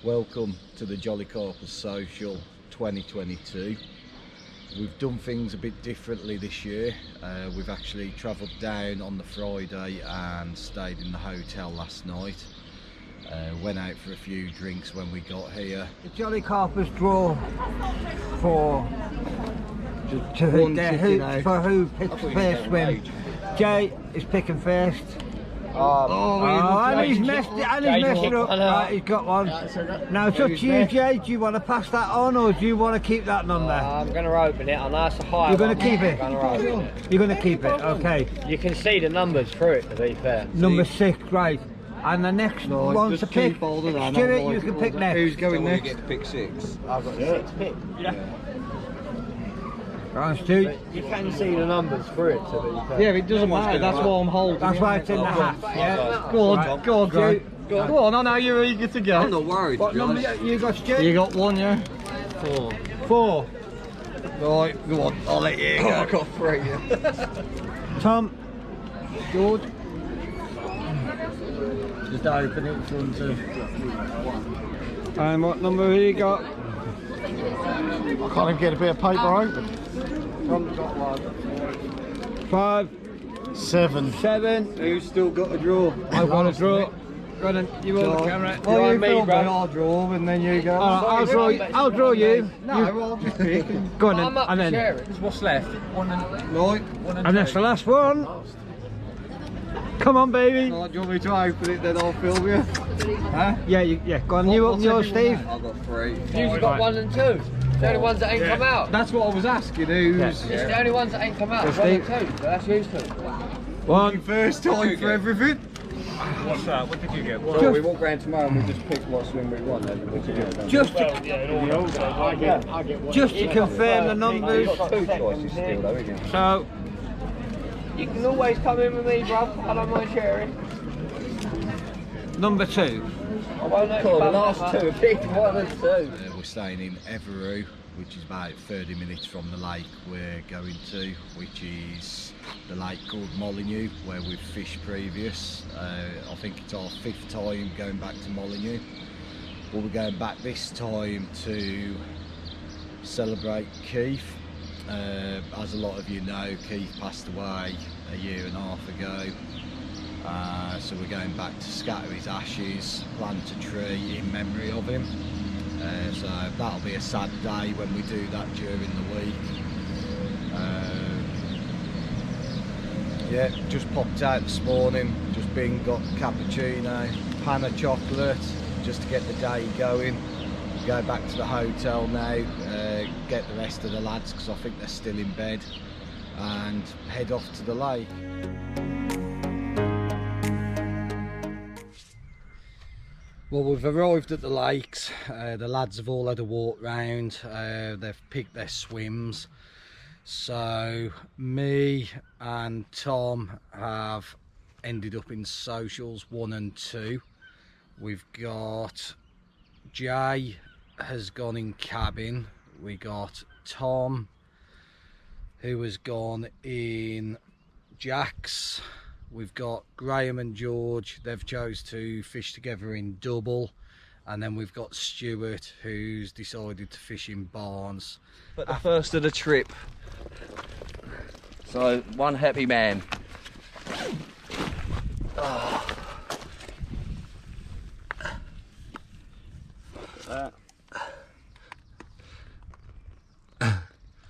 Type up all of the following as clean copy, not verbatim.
Welcome to the Jolly Carpers Social 2022. We've done things a bit differently this year. We've actually travelled down on the Friday and stayed in the hotel last night. Went out for a few drinks when we got here. The Jolly Carpers draw for who picks first swim. Jay is picking first. And he's messed it up. Right, he's got one. Now it's up to you, Jay. Do you want to pass that on or do you want to keep that number? I'm going to open it. I know it's a high. You're going to keep it? I'm going to open it. You're going to keep it, okay. You can see the numbers through it, to be fair. Number 6, right. And the next one to pick, Stuart, you can pick next. Who's going next? You get to pick 6. I've got 6 picks. Yeah. Go on, Stu. You can see the numbers through it, to be fair. Yeah, it doesn't matter, that's what I'm holding. That's why it's in the hat, yeah? Go on, Right. go on, Stu. Go on, I know you're eager to go. I'm not worried. What number you got, Stu? You got 1, yeah? 4. Right, go on, I'll let you go. I've got 3. Yeah. Tom. George. Just open it in front of. And what number have you got? I can't even get a bit of paper open. Tom's got 1. 5. 7. 7. Who's still got a draw? I've got a draw. Go on, you hold the camera. Oh, you me, film me, bro. I'll draw and then you go. I'll draw you. No, I'll just pick. Go on I'm then. up And to then. share it. What's left? Right. And that's the last one. Come on, baby. Right, do you want me to open it, then I'll film you? Huh? Yeah. Go on, you open yours, Steve. I've got 3. You've got 1 and 2. The only ones that ain't come out. That's what I was asking, who's... It's the only ones that ain't come out. 1 and 2. But that's used to. 1. First time for everything. What's that? What did you get? What? So we walk round tomorrow and we just pick what swim we want and we'll do it. Just to confirm the numbers. You've got 2 choices still though, isn't it? So, You can always come in with me, bruv. I don't mind sharing. number 2. I won't let you The bum last up, 2 are picked 1 and 2. We're staying in Everoo, which is about 30 minutes from the lake we're going to, which is the lake called Molyneux, where we've fished previous. I think it's our 5th time going back to Molyneux. But we're going back this time to celebrate Keith. As a lot of you know, Keith passed away a year and a half ago. So we're going back to scatter his ashes, plant a tree in memory of him. So that'll be a sad day when we do that during the week. Yeah, just popped out this morning, just got cappuccino, pan of chocolate, just to get the day going. Go back to the hotel now, get the rest of the lads because I think they're still in bed, and head off to the lake. Well, we've arrived at the lakes. The lads have all had a walk round. They've picked their swims. So me and Tom have ended up in socials 1 and 2. We've got Jay has gone in cabin. We got Tom who has gone in jacks. We've got Graham and George, they've chose to fish together in double, and then we've got Stuart who's decided to fish in barns. But the first of the trip. So, one happy man.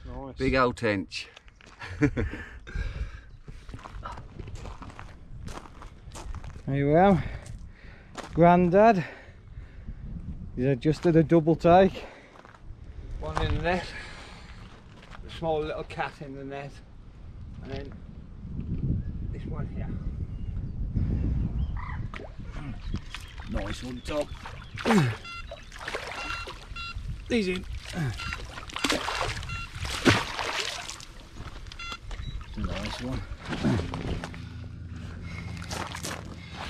Nice. Big old tench. There you are. Grandad. He's just did a double take. One in the net. A small little cat in the net. And then this one here. Nice one, Tom. He's in. Nice one.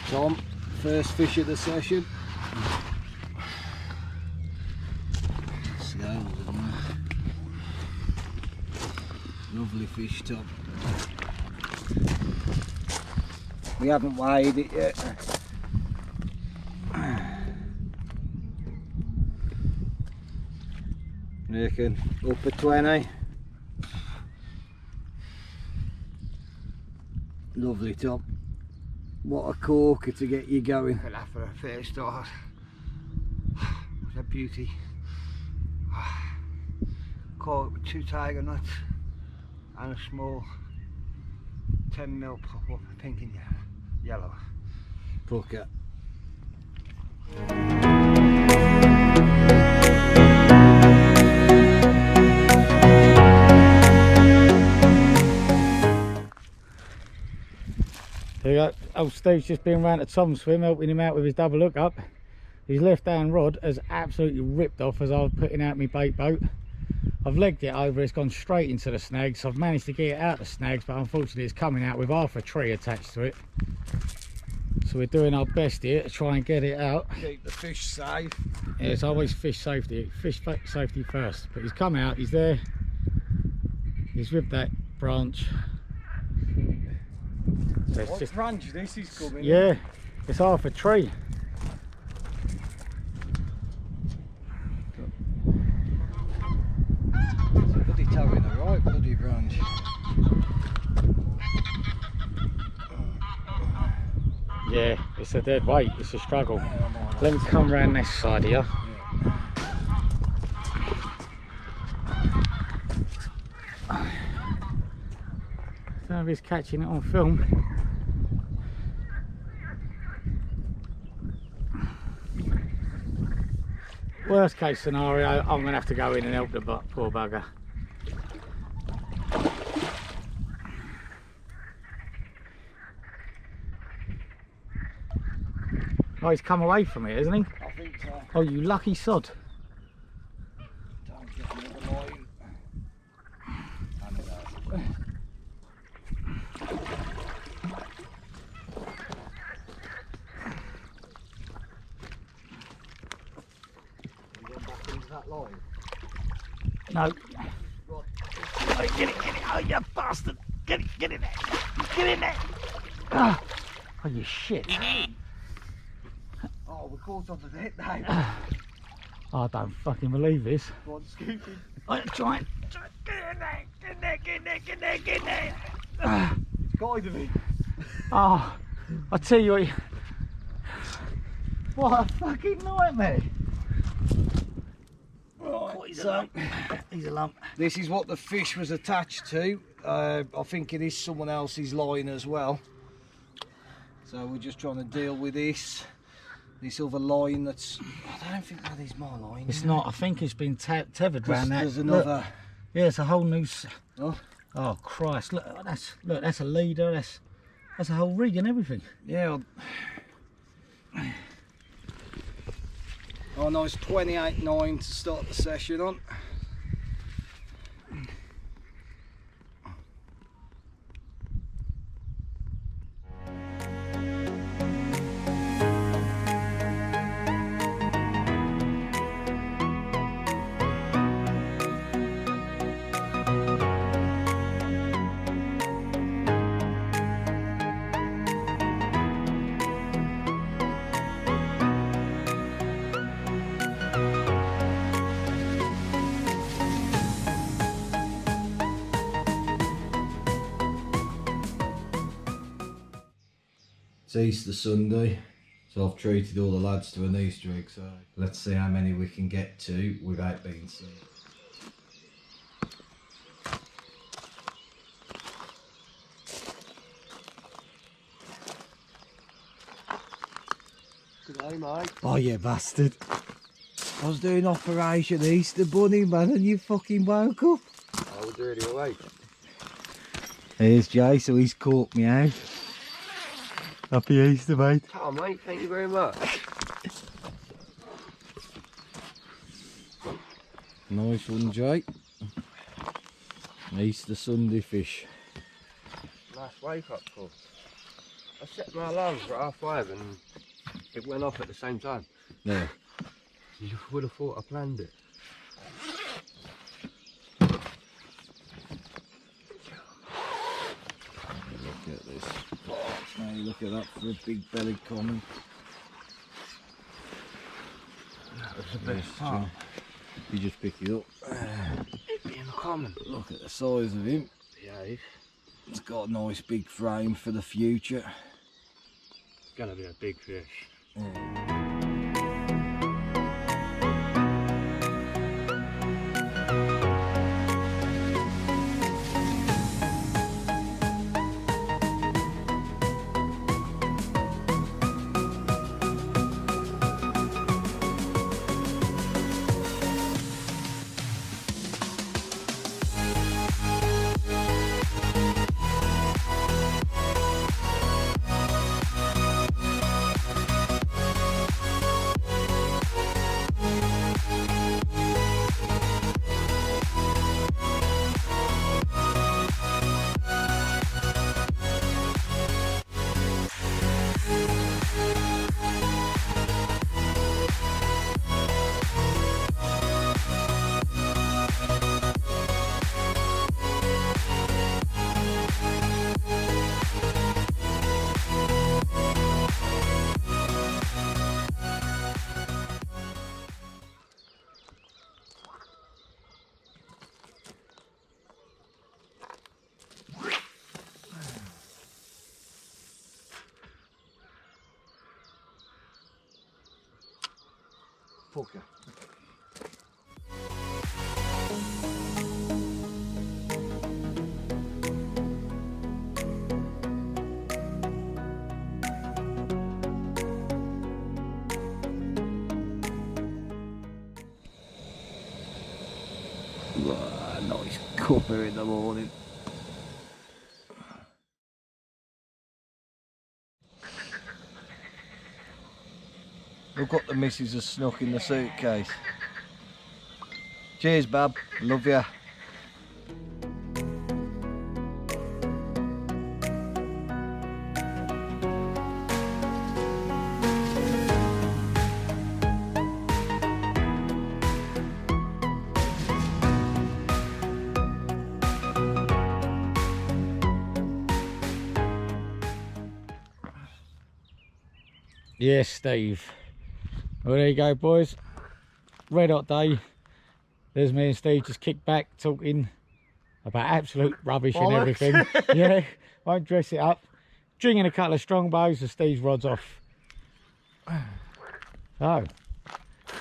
Tom, first fish of the session. Let's go. Lovely fish, Tom. We haven't weighed it yet. Reckon up at 20. Lovely, Tom. What a corker to get you going. For that for a fair start. What a beauty. Caught it with 2 tiger nuts and a small 10mm pop up, pink and yellow. Pucker. There you go. Old Steve's just been round to Tom's swim, helping him out with his double hook up. His left hand rod has absolutely ripped off as I was putting out my bait boat. I've legged it over, it's gone straight into the snags. I've managed to get it out of the snags, but unfortunately it's coming out with half a tree attached to it. So we're doing our best here to try and get it out. Keep the fish safe. Yeah, it's always fish safety safety first. But he's come out, he's there. He's with that branch. So it's What just, branch this is coming? yeah, it's half a tree. Bloody towing the right bloody branch. Yeah, it's a dead weight, it's a struggle. Let me come round this side here. I don't know if he's catching it on film. Worst case scenario, I'm going to have to go in and help the poor bugger. Oh, he's come away from it, hasn't he? I think so. Oh, you lucky sod. Don't get another line. And it has. You going back into that line? No. Oh, get it, oh you bastard! Get in there! Get in there! Oh, you shit! Oh, we're caught on the net now. I don't fucking believe this. Go on, scoop him. I'm trying. Get in there! Get in there! It's guiding me. Oh, I tell you what a fucking nightmare! Right, He's a lump. He's a lump. this is what the fish was attached to. I think it is someone else's line as well. So we're just trying to deal with this other line that's... I don't think that is my line. It's not. I think it's been tethered round that. There's another... Look, yeah, it's a whole new. Oh, Oh Christ! Look, that's a leader. That's a whole rig and everything. yeah. Oh no, it's 28.9 to start the session on. It's Easter Sunday, so I've treated all the lads to an Easter egg, so let's see how many we can get to without being seen. Good day, mate. Oh, you bastard! I was doing Operation Easter Bunny, man, and you fucking woke up. I was already awake. Here's Jay, so he's caught me out. Happy Easter, mate. Oh, mate, thank you very much. Nice one, Jay. Easter Sunday fish. Nice wake up call. I set my alarm for 5:30 and it went off at the same time. Yeah. You would have thought I planned it. Look at this. Now you look at that for a big bellied common. That was the best part. You just pick it up. Being common. Look at the size of him. Yeah, It's got a nice big frame for the future. it's gonna be a big fish. Fucker. Nice cupper in the morning. Look what the missus has snuck in the suitcase. Cheers, Bab. Love ya. Yes, Steve. Well, there you go, boys. Red hot day. There's me and Steve just kicked back talking about absolute rubbish and everything. Yeah, won't dress it up. Drinking a couple of strong bows and Steve's rod's off. So,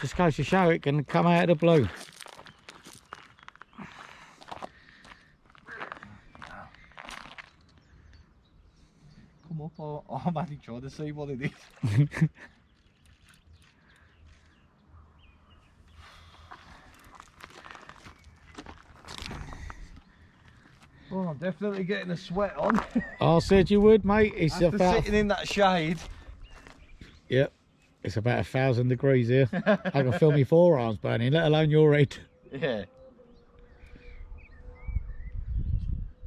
just goes to show it can come out of the blue. Come up, or I'm only trying to see what it is. Oh, I'm definitely getting a sweat on. I said you would, mate. It's After about sitting in that shade. Yep, it's about 1,000 degrees here. I can feel my forearms burning, let alone your head. Yeah.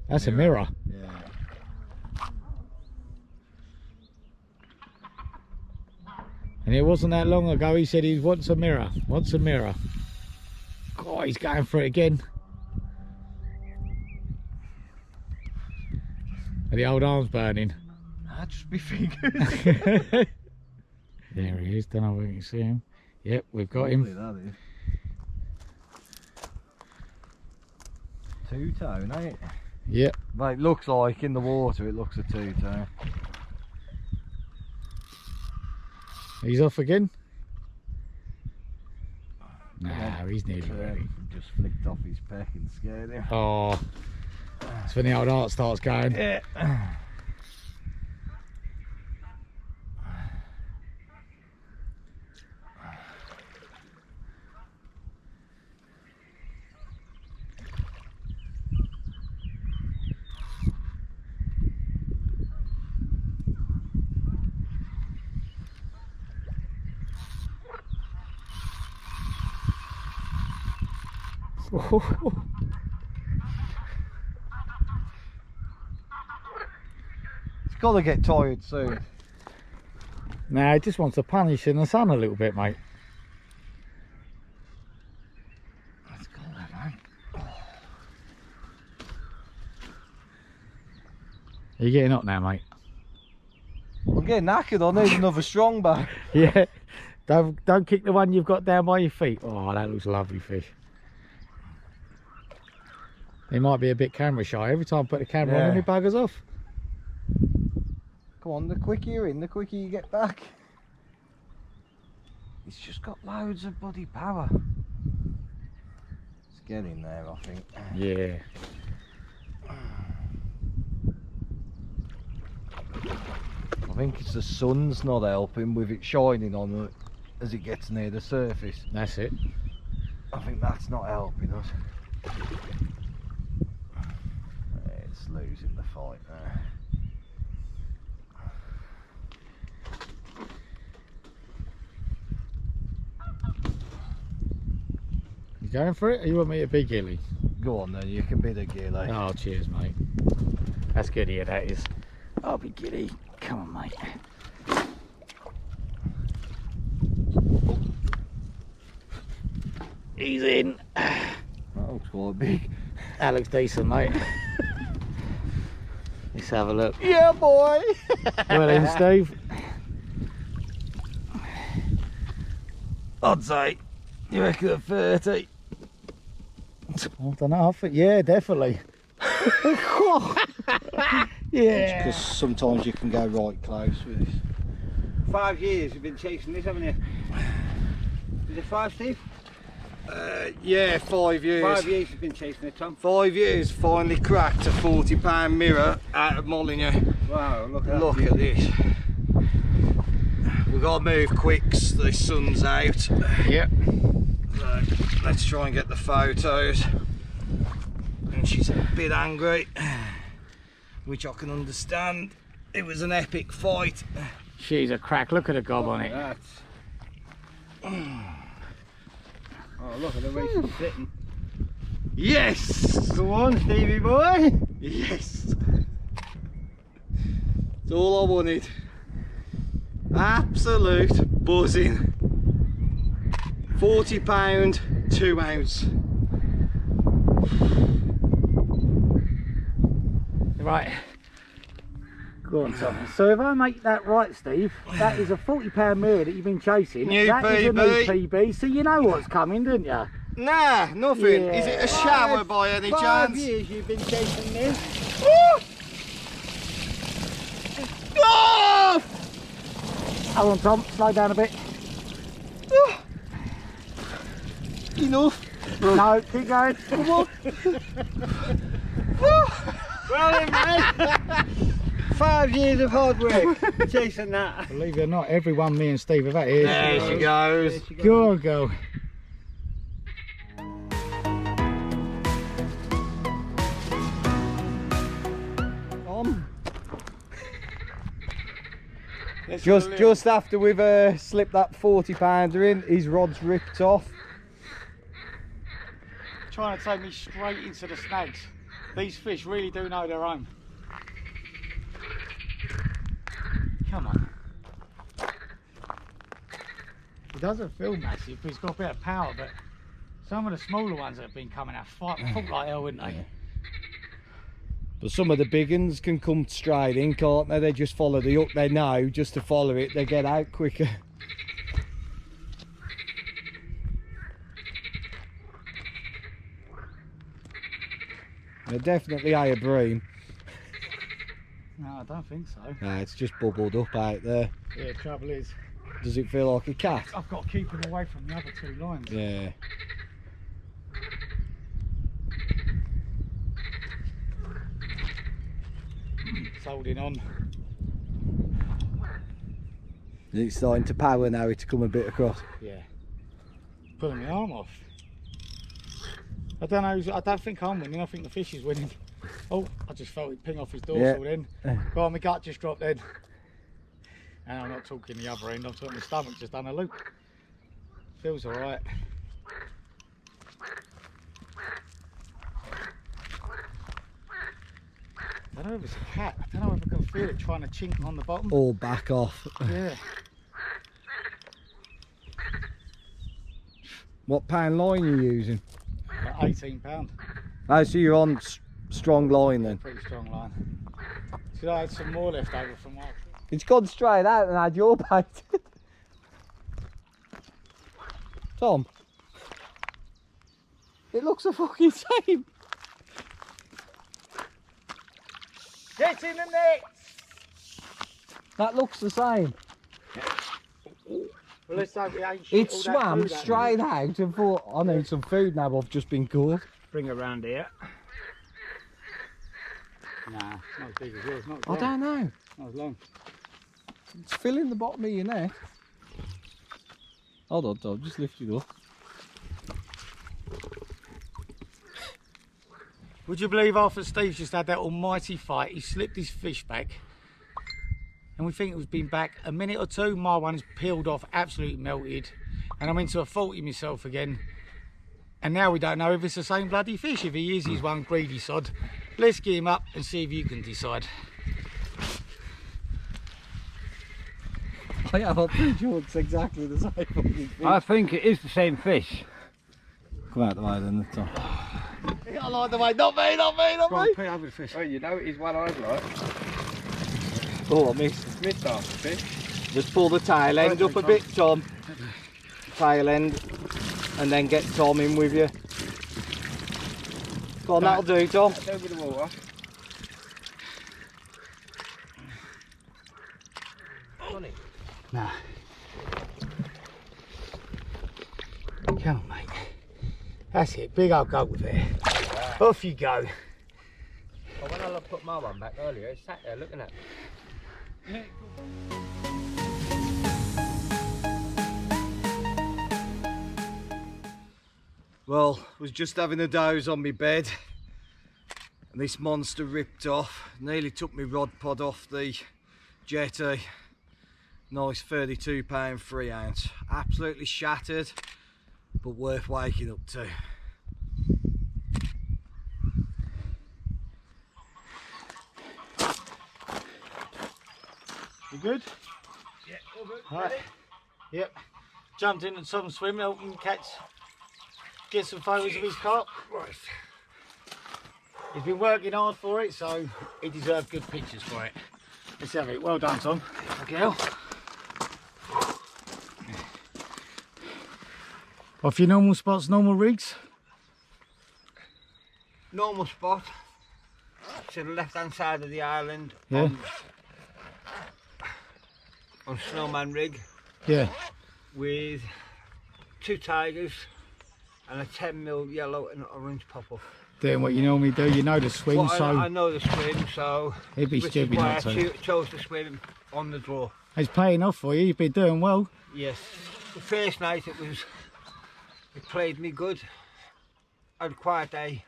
That's a mirror. Yeah. And it wasn't that long ago he said he wants a mirror, wants a mirror. God, he's going for it again. Are the old arms burning? Nah, just be fingers. There he is, don't know if you can see him. Yep, we've got him. That is. Two-tone, ain't it? Yep. Mate, looks like in the water it looks a two-tone. He's off again? No, he's nearly ready. Just flicked off his peck and scared him. Oh, that's when the old heart starts going. Yeah. It's got to get tired soon. No, he just wants to punish in the sun a little bit, mate. Let's go there, man. Are you getting up now, mate? I'm getting knackered. I need another strong bow. Yeah, Don't kick the one you've got down by your feet. Oh, that looks a lovely fish. He might be a bit camera shy. Every time I put the camera on him, he buggers off. Come on, the quicker you're in, the quicker you get back. He's just got loads of bloody power. It's getting there, I think. Yeah. I think it's the sun's not helping with it shining on it as it gets near the surface. That's it. I think that's not helping us. It's losing the fight there. You going for it, or you want me to be Gilly? Go on then, you can be the Gilly. Oh, cheers, mate. That's good here, that is. I'll be Gilly. Come on, mate. He's in. That looks quite big. That looks decent, mate. Let's have a look. Yeah, boy! Well in, Steve. I'd say, you reckon at 30? I don't know, I think, yeah, definitely. Yeah. Because sometimes you can go right close with this. 5 years you've been chasing this, haven't you? Is it 5, Steve? Yeah, 5 years. 5 years you've been chasing it, Tom. 5 years, finally cracked a £40 mirror out of Molyneux. Wow, look at that. Look at this. We've got to move quick, the sun's out. Yep. So, let's try and get the photos. And she's a bit angry, which I can understand. It was an epic fight. She's a crack. Look at the gob on it. That's... Oh, look at the way she's sitting. Yes! Go on, Stevie boy. Yes! It's all I wanted. Absolute buzzing. £40, 2 ounce. Right. Go on, Tom. So if I make that right, Steve, that is a £40 mirror that you've been chasing. New that is a new PB. PB, so you know what's coming, don't you? Nah, nothing. Yeah. Is it a shower by any 5 chance? years you've been chasing this. Oh! Hold on, Tom. Slow down a bit. Enough. No, keep going. Come on. Well then, mate. 5 years of hard work chasing that. Believe it or not, everyone me and Steve have had here. There she goes. Go on, go. Just after we've slipped that 40-pounder in, his rod's ripped off. Trying to take me straight into the snags. These fish really do know their own. Come on. He doesn't feel massive, but he's got a bit of power, but some of the smaller ones that have been coming out fought like hell, wouldn't they? But some of the big ones can come straight in, can't they? They just follow the hook they know, just to follow it, they get out quicker. They're definitely a bream. No, I don't think so. No, it's just bubbled up out there. Yeah, trouble is, Does it feel like a cat? I've got to keep him away from the other 2 lines. Yeah. It's holding on. It's starting to power now, to come a bit across. Yeah. Pulling my arm off. I don't know, I don't think I'm winning, I think the fish is winning. Oh, I just felt it ping off his dorsal then. Go on, my gut just dropped then. And I'm not talking the other end, I'm talking my stomach just done a loop. Feels alright. I don't know if it's a cat, I don't know if I can feel it trying to chink on the bottom. All back off. Yeah. What pound line are you using? About £18. Oh, so you're on strong line then? Pretty strong line. Should I had some more left over from our trip? It's gone straight out and had your bait. Tom. It looks the fucking same. Get in the net! That looks the same. Well, let's hope we ain't shit It all that swam food out straight out and thought, I need some food now, I've just been caught. Bring her round here. Nah, not as big as yours, not as I long. don't know. Not as long. It's filling the bottom of your net. Hold on, Tom, just lift it up. Would you believe after Steve just had that almighty fight, he slipped his fish back, and we think it was been back a minute or two, my one's peeled off, absolutely melted, and I'm into a 40 myself again, and now we don't know if it's the same bloody fish. If he is, he's one greedy sod. Let's get him up and see if you can decide. I'm pretty sure it's exactly the same fucking fish. I think it is the same fish. Come out the way then, Tom. I like the way, not me, not me, not me. Put over the fish. Oh, you know it is one eyed, like. Oh, I missed. Missed half the fish. Just pull the tail end up a bit, Tom. Tail end, and then get Tom in with you. Go on, that'll do, Tom. That's over the water. Nah. Come on, mate. That's it, big old gulp there. Off you go. Well, when I put my one back earlier, it sat there looking at me. Well, was just having a doze on my bed and this monster ripped off. Nearly took my rod pod off the jetty. Nice 32 pound 3 ounce. Absolutely shattered, but worth waking up to. You good? Yeah, all good. Right. Yep. Jumped in and saw him swim, helped him get some photos of his carp. Right. He's been working hard for it, so he deserves good pictures for it. Let's have it. Well done, Tom. Miguel. Off your normal spots, normal rigs. Normal spot to the left hand side of the island. Yeah. On snowman rig Yeah. with 2 tigers and a 10mm yellow and orange pop-up. Doing what you normally do. You know the swim, Well, so I know the swim, so it'd be which is stupid why not I to. chose to swim on the draw. it's paying off for you. You've been doing well. Yes, the first night it played me good. I had a quiet day,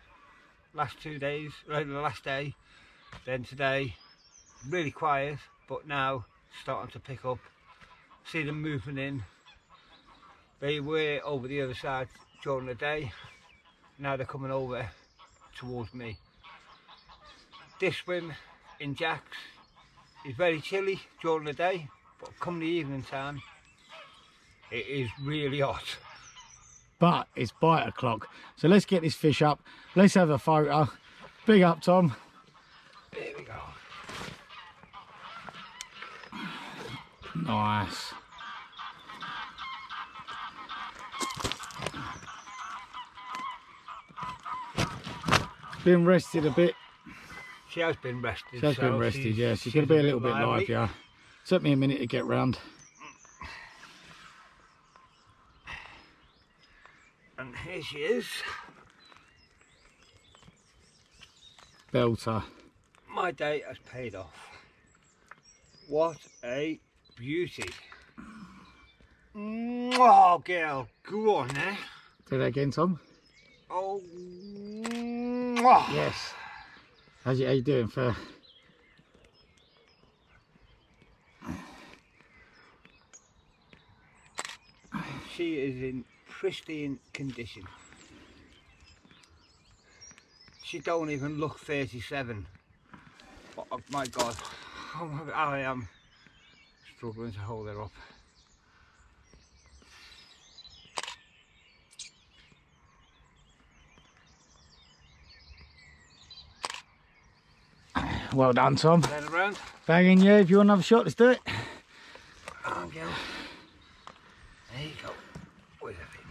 last 2 days, the last day, then today, really quiet, but now starting to pick up, see them moving in. They were over the other side during the day, now they're coming over towards me. This swim in jacks is very chilly during the day, but come the evening time, it is really hot. But it's bite o'clock. So let's get this fish up. Let's have a photo. Big up, Tom. There we go. Nice. Been rested a bit. She has been rested. She has been rested, yeah. She's going to be a little bit livelier. Took me a minute to get round. And here she is. Belter. My day has paid off. What a beauty. Oh, girl, go on there. Do that again, Tom. Oh, Yes. How you doing, Fer? she is in pristine condition. She don't even look 37. Oh my God, I am struggling to hold her up. Well done, Tom. Turn around. Banging you. If you want to have a shot, let's do it. Oh, girl. There you go. Where's that thing?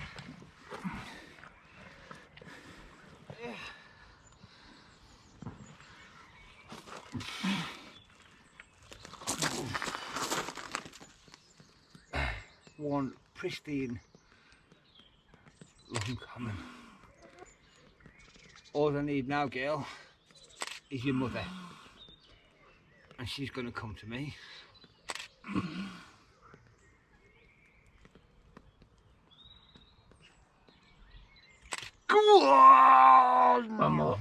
one pristine long common. All I need now, girl, is your mother. And she's going to come to me. Go on! One more.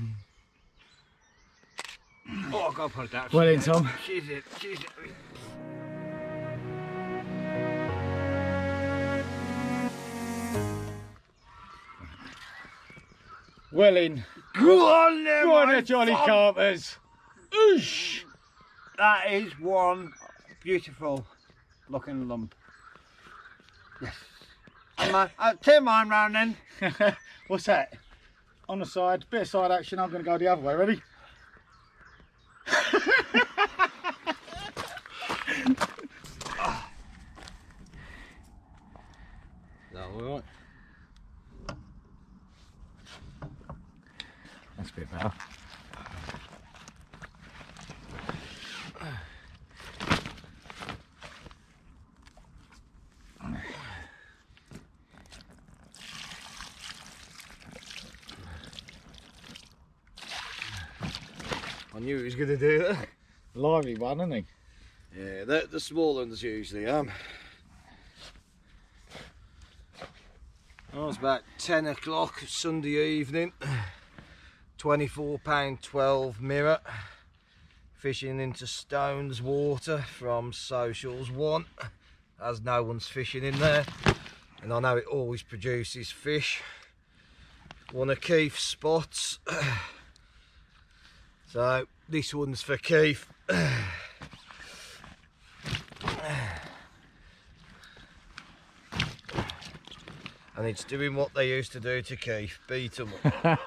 Oh, I've got to put it down. Well in, Tom. She's it. Well in. Go on there, Go on my there, Johnny son. Carpers. Oosh! That is one beautiful looking lump. Yes. Turn mine round then. What's that? On the side, bit of side action. I'm going to go the other way. Ready? That all right? That's a bit better. I knew he was going to do that. Lively one, isn't he? Yeah, the small ones usually am. Oh, it's about 10 o'clock Sunday evening. £24.12 mirror. Fishing into Stones water from Socials 1, as no one's fishing in there. And I know it always produces fish. One of Keith's spots. So this one's for Keith. And it's doing what they used to do to Keith, beat him up.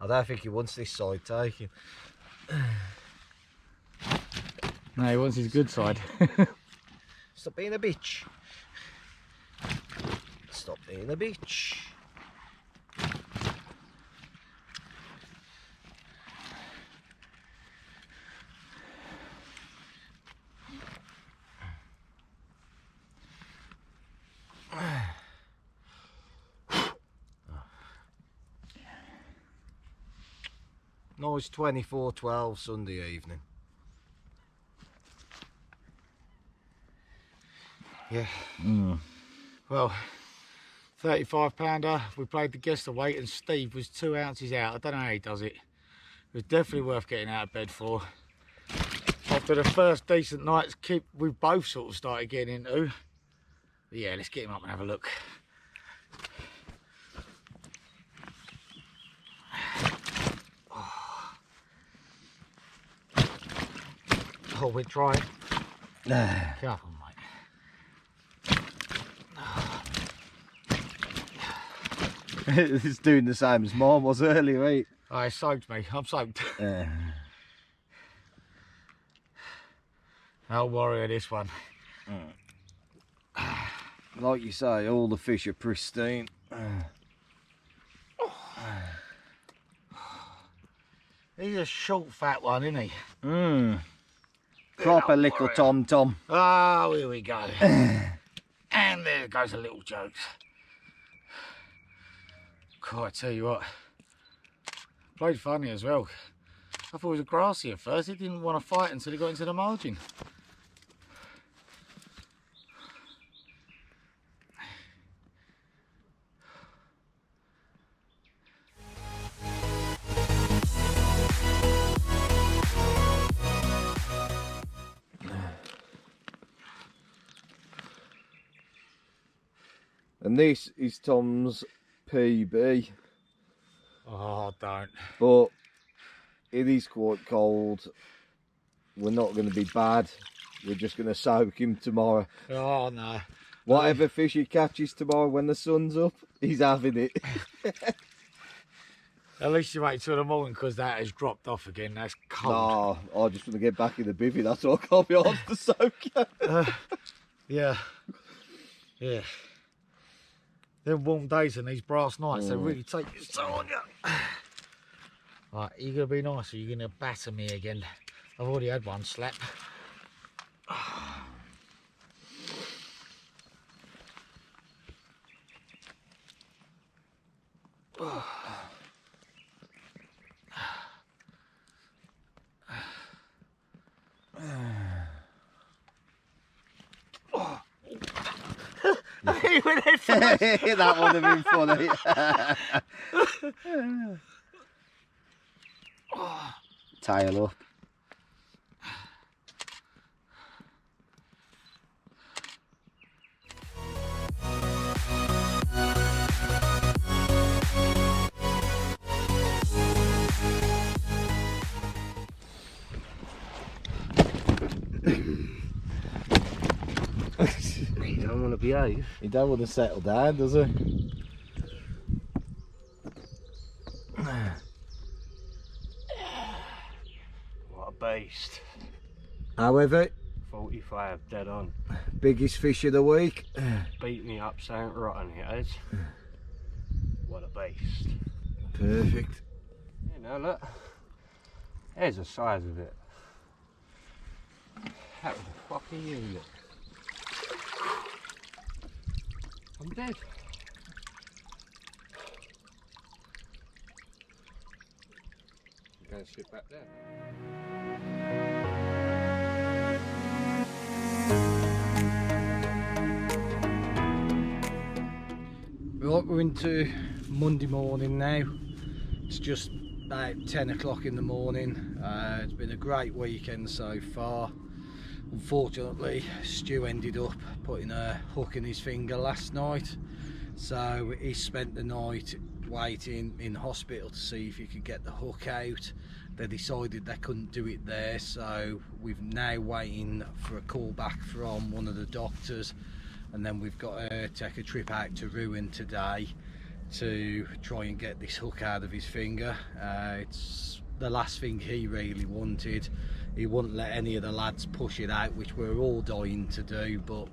I don't think he wants this side taken. No, he wants his good side. Stop being a bitch. Stop being a bitch. Nice 24-12 Sunday evening. Yeah. Mm. Well, 35 pounder. We played the guest away and Steve was 2 ounces out. I don't know how he does it. It was definitely worth getting out of bed for. After the first decent night's keep, we both sort of started getting into. But yeah, let's get him up and have a look. Oh, we're trying. Careful, mate. It's doing the same as mine was earlier, right? Oh, it soaked me. I'm soaked. No worry of this one. Like you say, all the fish are pristine. He's a short, fat one, isn't he? Proper little tom-tom. Oh, here we go. And there goes a little jokes. God, I tell you what, played funny as well. I thought it was a grassy at first. He didn't want to fight until he got into the margin. And this is Tom's PB. Oh, don't. But it is quite cold. We're not going to be bad. We're just going to soak him tomorrow. Oh, no. Whatever fish he catches tomorrow when the sun's up, he's having it. At least you wait till the morning because that has dropped off again. That's cold. No, I just want to get back in the bivvy. That's all I can't be asked to soak you. Yeah. Yeah. Them warm days and these brass nights, they really take its toll on you. Right, are you going to be nice or are you going to batter me again? I've already had one slap. That would have been funny. Tail up. He don't want to behave. He don't want to settle down, does he? What a beast. However, 45 dead on. biggest fish of the week. Beat me up something rotten, it has. What a beast. Perfect. You know, look. There's the size of it. How the fuck are you, look? I'm dead. I'm going to sit back there. Right, we're into Monday morning now. It's just about 10 o'clock in the morning. It's been a great weekend so far. Unfortunately, Stu ended up putting a hook in his finger last night, so he spent the night waiting in hospital to see if he could get the hook out. They decided they couldn't do it there, so we're now waiting for a call back from one of the doctors, and then we've got to take a trip out to Ruin today to try and get this hook out of his finger. It's the last thing he really wanted. He wouldn't let any of the lads push it out, which we're all dying to do, but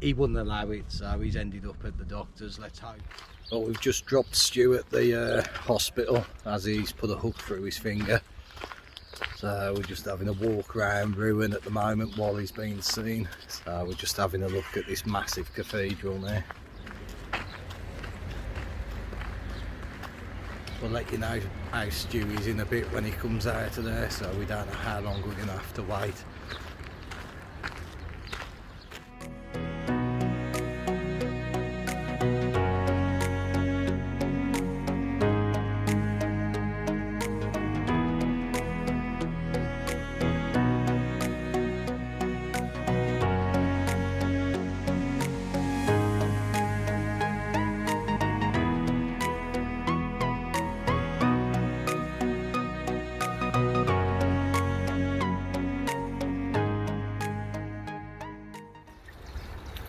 he wouldn't allow it, so he's ended up at the doctor's. Let's hope. Well, we've just dropped Stu at the hospital as he's put a hook through his finger, so we're just having a walk around Ruin at the moment while he's being seen. So we're just having a look at this massive cathedral now. We'll let you know how Stu is in a bit when he comes out of there, so we don't know how long we're going to have to wait.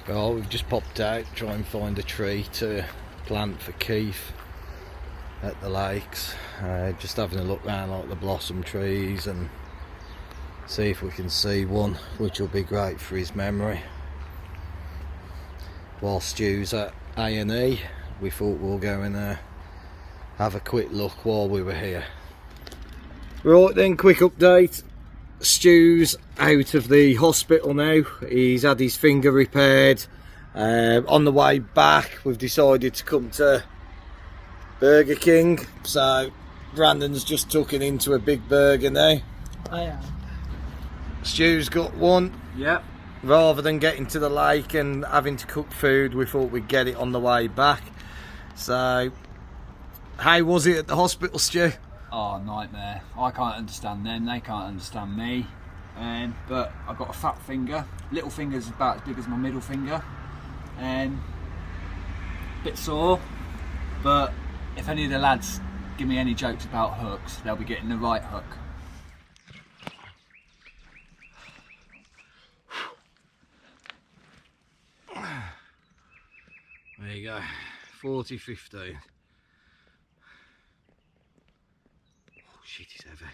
Well, we've just popped out, try and find a tree to plant for Keith at the lakes. Just having a look around like the blossom trees and see if we can see one, which will be great for his memory. While Stu's at A&E, we thought we'll go and have a quick look while we were here. Right then, quick update. Stu's out of the hospital now. He's had his finger repaired. On the way back, we've decided to come to Burger King. So Brandon's just tucking into a big burger now. I am. Stu's got one. Yep. Rather than getting to the lake and having to cook food, we thought we'd get it on the way back. So, how was it at the hospital, Stu? Oh, nightmare. I can't understand them, they can't understand me. But I've got a fat finger. Little finger's about as big as my middle finger. Bit sore, but if any of the lads give me any jokes about hooks, they'll be getting the right hook. There you go, 40-15. Oh shit, he's heavy.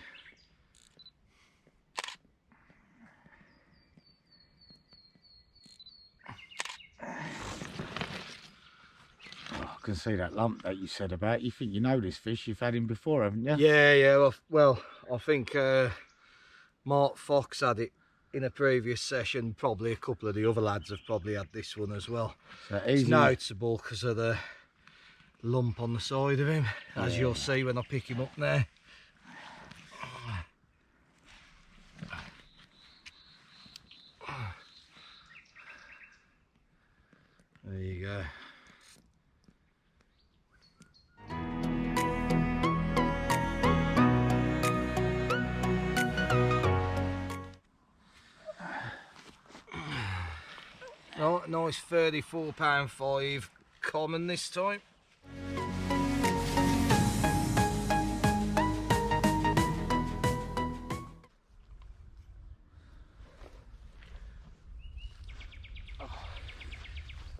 Oh I can see that lump that you said about. You think you know this fish? You've had him before, haven't you? Yeah. Well, I think Mark Fox had it in a previous session. Probably a couple of the other lads have probably had this one as well. So It's noticeable because of the lump on the side of him, as you'll see when I pick him up there. There you go. Oh, nice £34.5 common this time.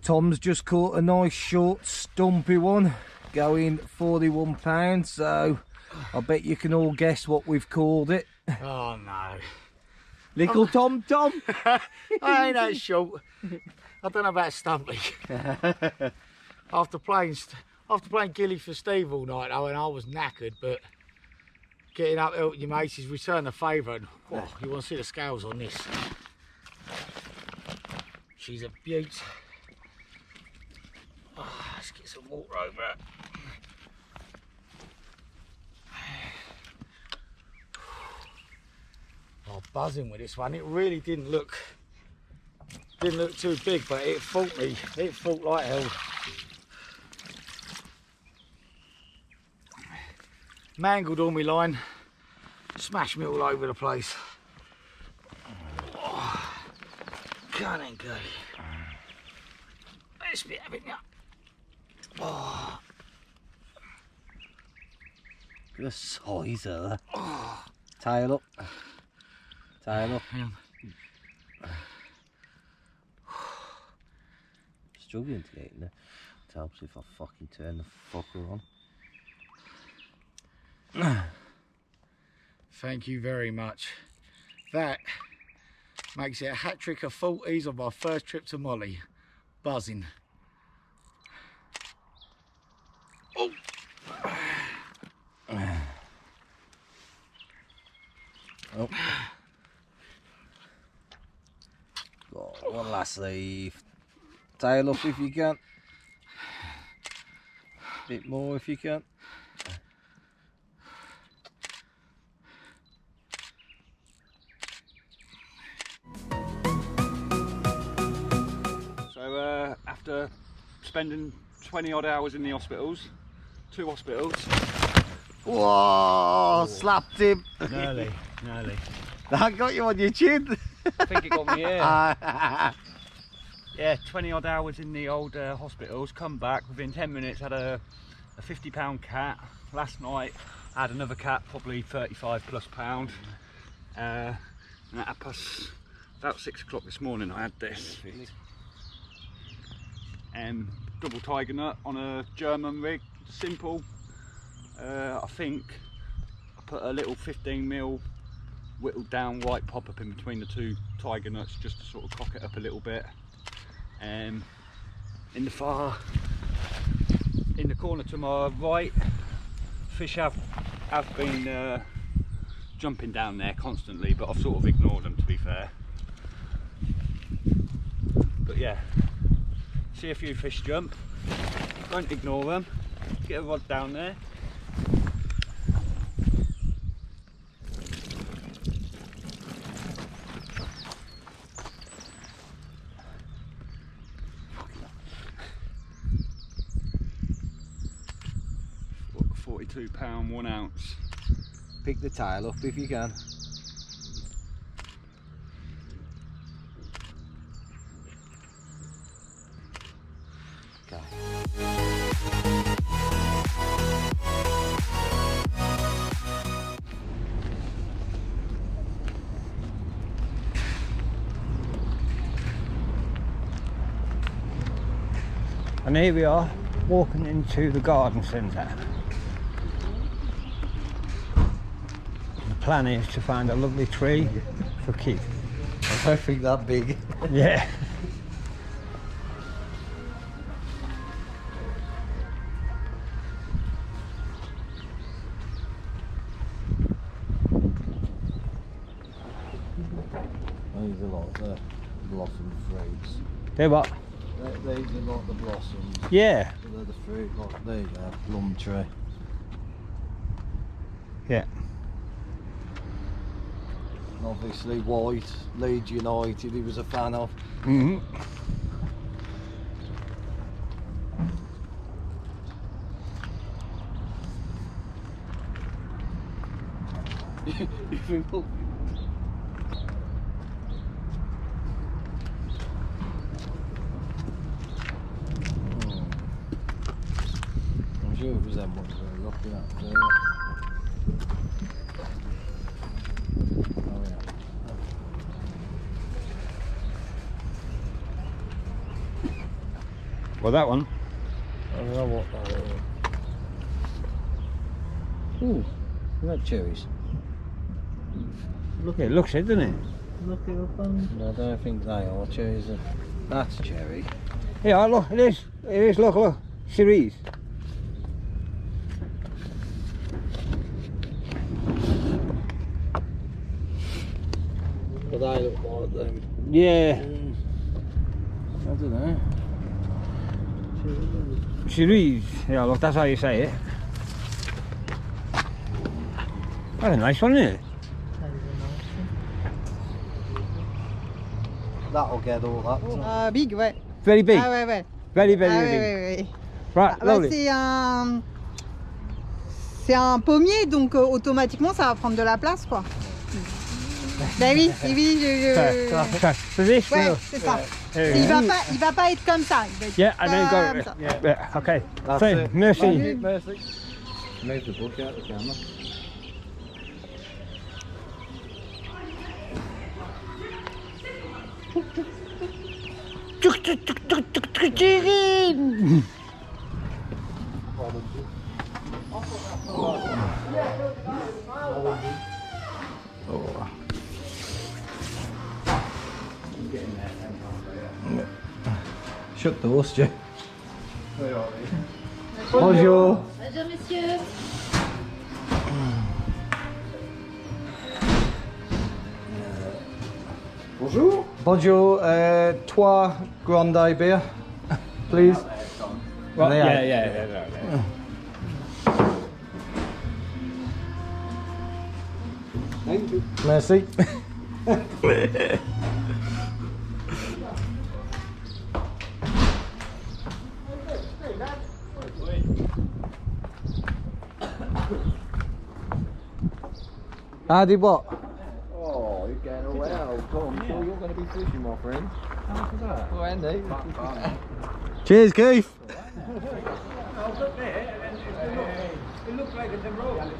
Tom's just caught a nice short stumpy one going £41, so I bet you can all guess what we've called it. Oh no. Little Tom Tom. I ain't that short. I don't know about Stumpy. after playing Gilly for Steve all night though, and I was knackered, but getting up helping your mates is return the favour, and whoa, you want to see the scales on this. She's a beaut. Oh, let's get some water over it. Oh, buzzing with this one. It really didn't look too big, but it fought me. It fought like hell. Mangled all my line, smashed me all over the place. Oh, can't go. Let's be having ya. Oh. Look at the size of that. Oh. Tail up. Tail up. Struggling to get in there. It helps if I fucking turn the fucker on. Thank you very much. That makes it a hat trick of 40s on my first trip to Molly. Buzzing. Oh. Oh. Got one last leaf. Tail up if you can. Bit more if you can. So after spending 20 odd hours in the hospitals, 2 hospitals. Whoa, slapped him. Nearly. That got you on your chin. I think it got me here. Yeah, 20 odd hours in the old hospitals, come back within 10 minutes, had a 50-pound cat. Last night I had another cat, probably 35 plus pound. And at about 6 o'clock this morning I had this. Double tiger nut on a German rig, simple. I think I put a little 15mm whittled down white pop up in between the 2 tiger nuts just to sort of cock it up a little bit. In the corner to my right, fish have been jumping down there constantly, but I've sort of ignored them, to be fair. But yeah, see a few fish jump, don't ignore them, get a rod down there. £42, 1 ounce. Pick the tail up if you can. Okay. And here we are, walking into the garden centre. The plan is to find a lovely tree for Keith. I don't think that big. Yeah. These are like the blossom fruits. They're what? These are like the blossoms. Yeah. They're the fruit, like there you go, plum tree. Yeah. And obviously white, Leeds United he was a fan of. Mm-hmm. I'm sure it was them ones we were looking at there. Oh yeah. Well, that one. I don't know what that is. Ooh, is that cherries? Look, it looks it, doesn't it? Look it up on. No, I don't think they are cherries. That's cherry. Yeah, look, it is. It is, look. Cerise. But they look like them. Yeah. I don't know. Cerise. Yeah, look, that's how you say it. That's a nice one, isn't it? That'll get all that. Ah, big, ouais. Very big. Ah ouais, ouais. Very, Ah very ouais, big. ouais, ouais. Right, Bah, lovely. c'est un pommier, donc automatiquement ça va prendre de la place, quoi. Ben oui, oui, For this, ouais, look. c'est ça. There Il you go. va pas être comme ça. Il va être Yeah, and then comme go. ça. Yeah, okay. That's Fine, it. merci. Mercy. Move the book out of the camera. Chicken. Shut the door, Stu. Bonjour. Bonjour monsieur. Bonjour. Bonjour. 3 grande beer, please. Right, Yeah. yeah. Merci. How did what? Oh, you're getting away out. Tom, I'm sure you're going to be fishing, my friend. How much is that? Well, Andy. Cheers, Keith. It looks like it's a road.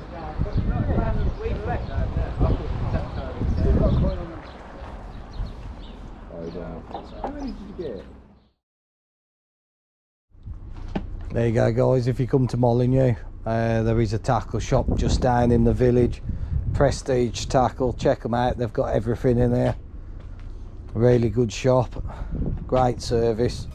How many did you get? There you go, guys. If you come to Molyneux, there is a tackle shop just down in the village. Prestige Tackle. Check them out. They've got everything in there. Really good shop. Great service.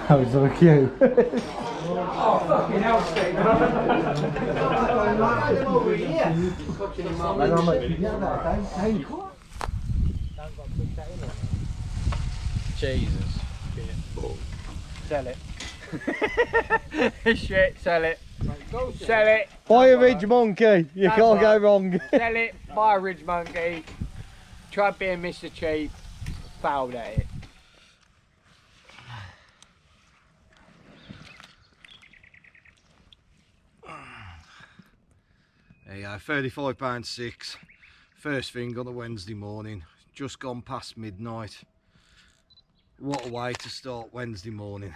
That was so cute. Jesus. Sell it. Shit, sell it. Sell it. Buy a Ridge Monkey. You That's can't go right. wrong. Sell it. Buy a Ridge Monkey. Tried being Mr. Cheap. Failed at it. There you go, £35.6. First thing on a Wednesday morning. Just gone past midnight. What a way to start Wednesday morning.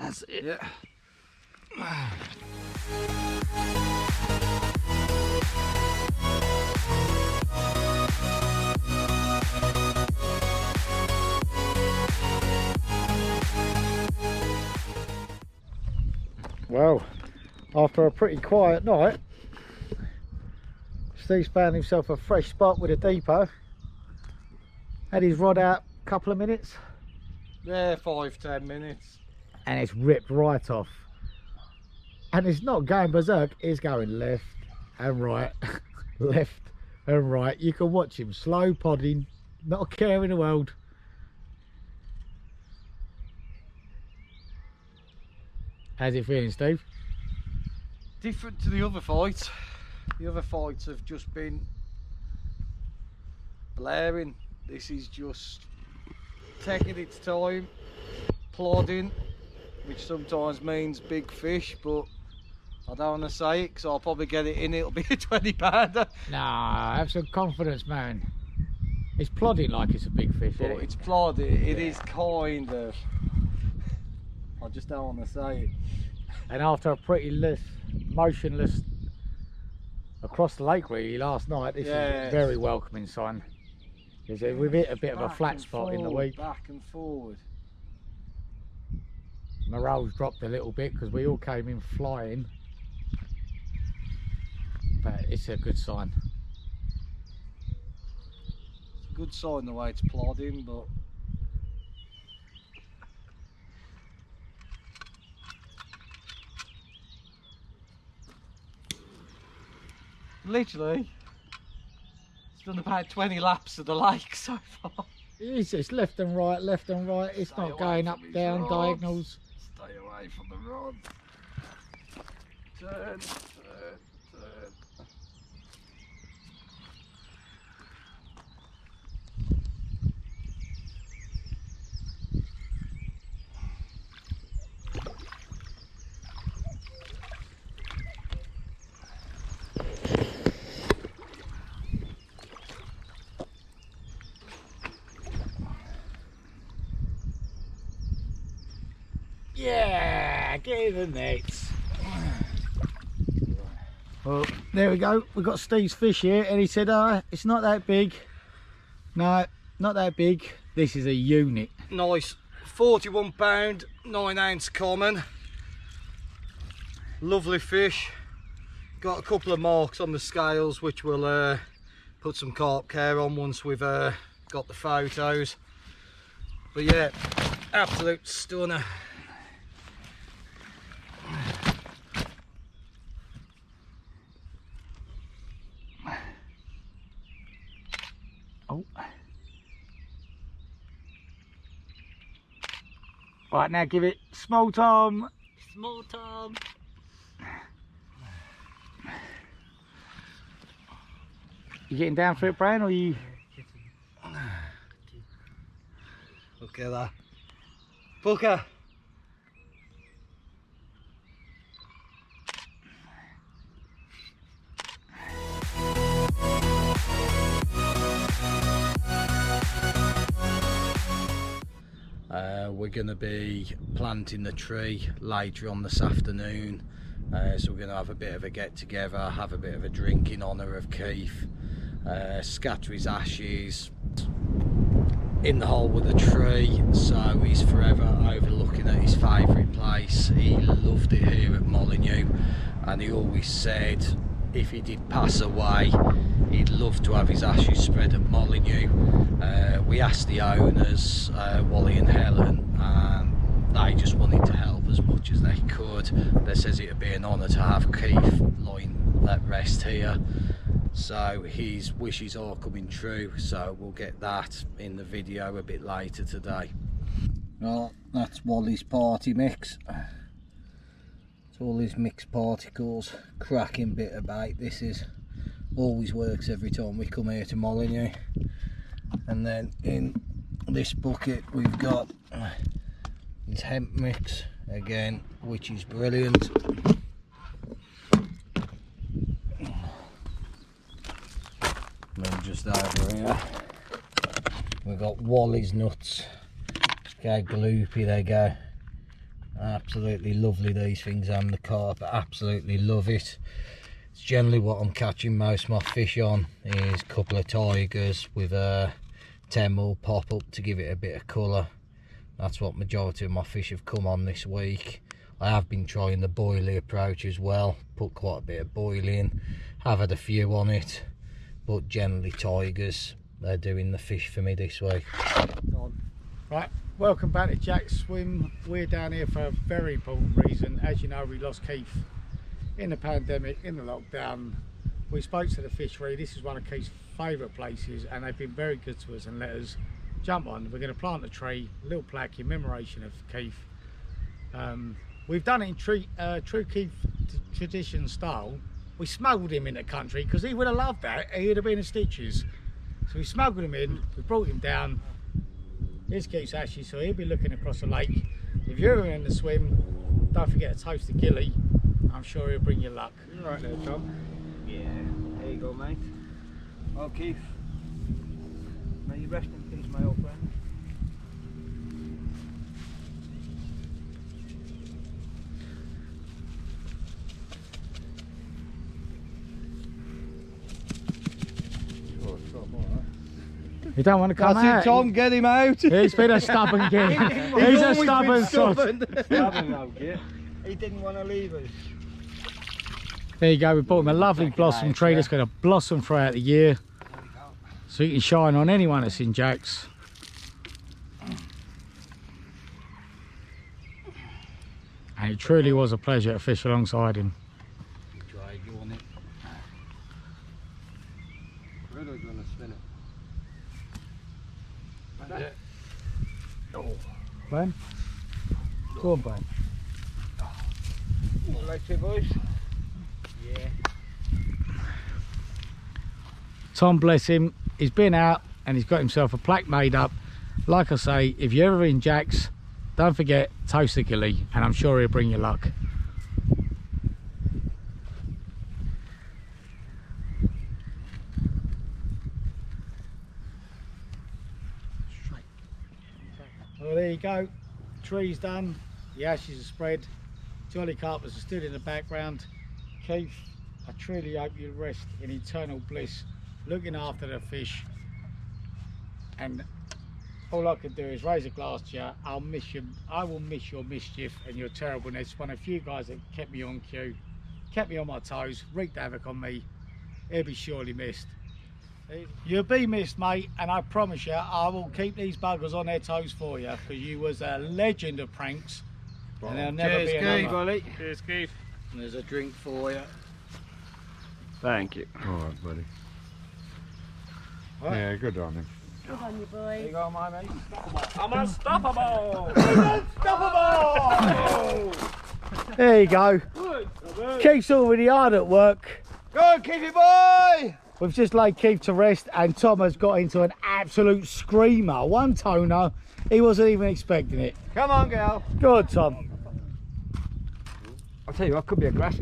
That's it. Yeah. Well, after a pretty quiet night, Steve's found himself a fresh spot with a depot. Had his rod out a couple of minutes. Yeah, 5-10 minutes. And it's ripped right off. And it's not going berserk, it's going left and right, left and right. You can watch him slow podding, not a care in the world. How's it feeling, Steve? Different to the other fights. The other fights have just been blaring. This is just taking its time, plodding, which sometimes means big fish, but I don't want to say it because I'll probably get it in, it'll be a 20 pounder. Nah, have some confidence, man. It's plodding like it's a big fish, But isn't it? it's plodding, it is kind of. I just don't want to say it. And after a pretty motionless across the lake really last night, this is a very welcoming sign. We've hit a bit of a flat spot in the week. Back and forward. Morale's dropped a little bit because we all came in flying. But it's a good sign. It's a good sign the way it's plodding, but literally it's done about 20 laps of the lake so far. It's left and right, left and right. It's Stay not away going from up, these down, rods. diagonals. Stay away from the rod. Turn, turn, turn. Yeah, get in the nets. Well, there we go. We've got Steve's fish here, and he said, it's not that big. No, not that big. This is a unit. Nice 41 pound 9 ounce common, lovely fish. Got a couple of marks on the scales which we'll put some carp care on once we've got the photos, but yeah, absolute stunner. Oh. Right, now give it small Tom. Small Tom. You getting down for it, Brian, or you? Look at that. Booker. We're going to be planting the tree later on this afternoon, so we're going to have a bit of a get together, have a bit of a drink in honour of Keith, scatter his ashes in the hole with the tree, so he's forever overlooking at his favourite place. He loved it here at Molyneux, and he always said if he did pass away he'd love to have his ashes spread at Molyneux. We asked the owners, Wally and Helen, and they just wanted to help as much as they could. They says it'd be an honour to have Keith lying at rest here, so his wishes are coming true, so we'll get that in the video a bit later today. Well, that's Wally's party mix. It's all his mixed particles, cracking bit of bait. This is always works every time we come here to Molyneux. And then in this bucket we've got his hemp mix again, which is brilliant. And then just over here we've got Wally's nuts. Look how gloopy they go. Absolutely lovely, these things, and the carp. Absolutely love it. It's generally what I'm catching most of my fish on, is a couple of tigers with a 10mm pop up to give it a bit of colour. That's what majority of my fish have come on this week. I have been trying the boilie approach as well, put quite a bit of boilie in, have had a few on it, but generally tigers, they're doing the fish for me this week. Right, welcome back to Jack's Swim. We're down here for a very important reason. As you know, we lost Keith in the pandemic, in the lockdown. We spoke to the fishery. This is one of Keith's favourite places, and they've been very good to us and let us jump on. We're going to plant a tree, a little plaque in commemoration of Keith. We've done it in true Keith tradition style. We smuggled him in the country because he would have loved that. He would have been in stitches. So we smuggled him in, we brought him down. Here's Keith's ashes, so he'll be looking across the lake. If you're ever in the swim, don't forget to toast the Gilly. I'm sure he'll bring you luck. You're right there, Tom. Yeah, there you go, mate. Well, Keith, may you rest in peace, my old friend. You don't want to come out. That's it, Tom, get him out. He's been a stubborn kid. He's a stubborn sod. He didn't want to leave us. There you go, we bought him a lovely blossom tree that's going to blossom throughout the year. So you can shine on anyone that's in Jack's. And it truly was a pleasure to fish alongside him. Riddle's going to spin it. Ben? Go on, Ben. Like to, boys? Yeah. Tom, bless him, he's been out and he's got himself a plaque made up. Like I say, if you're ever in Jack's, don't forget, toast the Gilly, and I'm sure he'll bring you luck. Well, there you go, tree's done, the ashes are spread, Jolly Carpers are stood in the background. Keith, I truly hope you rest in eternal bliss, looking after the fish, and all I can do is raise a glass to you. I'll miss you. I will miss your mischief and your terribleness. One of a few guys that kept me on cue, kept me on my toes, wreaked havoc on me. He'll be surely missed. You'll be missed, mate, and I promise you I will keep these buggers on their toes for you, because you was a legend of pranks, and there'll never be another. Cheers, Keith. And there's a drink for you. Thank you. Alright, buddy. Right. Yeah, good on him. Good on you, boy. There you go, my mate. I'm unstoppable! Unstoppable! There you go. Keith's already hard at work. Go, Keithy boy! We've just laid Keith to rest, and Tom has got into an absolute screamer. One toner, he wasn't even expecting it. Come on, girl. Good, Tom. I'll tell you what, could be a grass.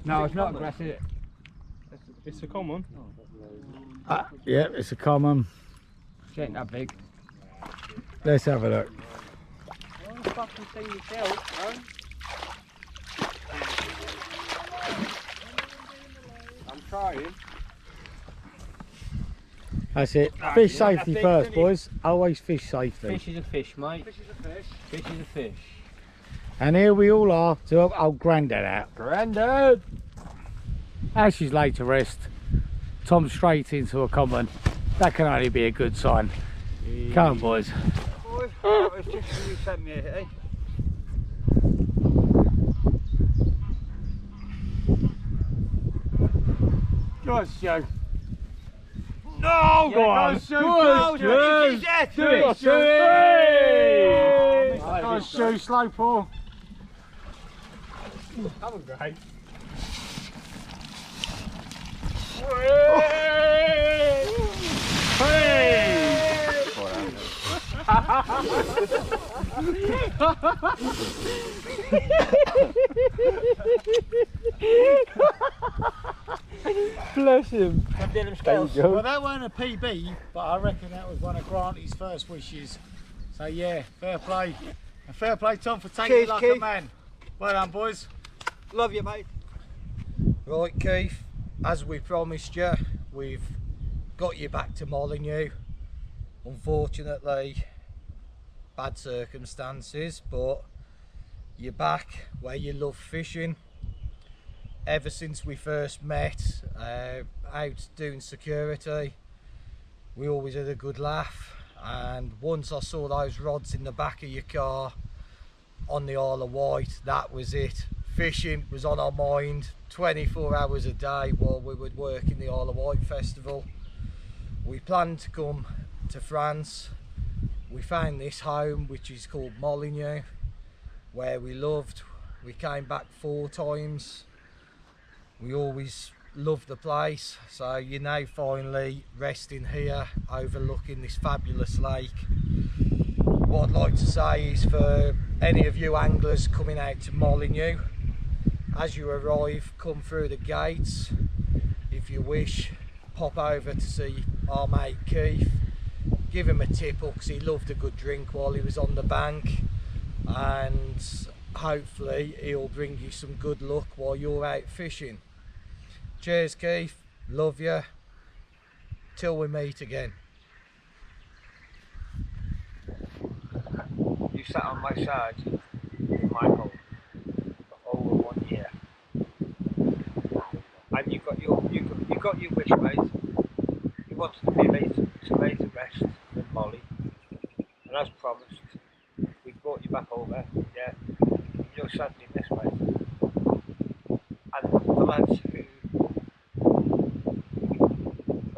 No, it's not a grass, is it? It's a common. Yeah, it's a common. It ain't that big. Let's have a look. Oh, fucking see yourself, huh? I'm trying. That's it. Fish safety first, boys. Always fish safety. Fish is a fish, mate. Fish is a fish. Fish is a fish. And here we all are to help old Grandad out. Grandad! As she's laid to rest, Tom straight into a common. That can only be a good sign. Come on, boys. Boy, that was just when you sent me a hit, eh? Go on, Joe. No! Go on. Go, Good. do it! Do it! Go on, Stu. Slow pull. That was great. Bless him. Well, that weren't a PB, but I reckon that was one of Granty's first wishes. So yeah, fair play. And fair play, Tom, for taking Cheers, it like a Keith. man. Well done, boys. Love you, mate. Right, Keith, as we promised you, we've got you back to Molyneux. Unfortunately, bad circumstances, but you're back where you love fishing. Ever since we first met, out doing security, we always had a good laugh, and once I saw those rods in the back of your car on the Isle of Wight, that was it. Fishing was on our mind 24 hours a day while we were working the Isle of Wight festival. We planned to come to France. We found this home, which is called Molyneux, where we loved. We came back 4 times. We always loved the place, so you're now finally resting here overlooking this fabulous lake. What I'd like to say is, for any of you anglers coming out to Molyneux, as you arrive, come through the gates. If you wish, pop over to see our mate Keith, give him a tip because he loved a good drink while he was on the bank, and hopefully he'll bring you some good luck while you're out fishing. Cheers, Keith, love you, till we meet again. You sat on my side in my home for over 1 year, and you got your wish, mate. You wanted to be laid to rest with Molly, and as promised, we brought you back over. Yeah, you're sadly missed, mate. And the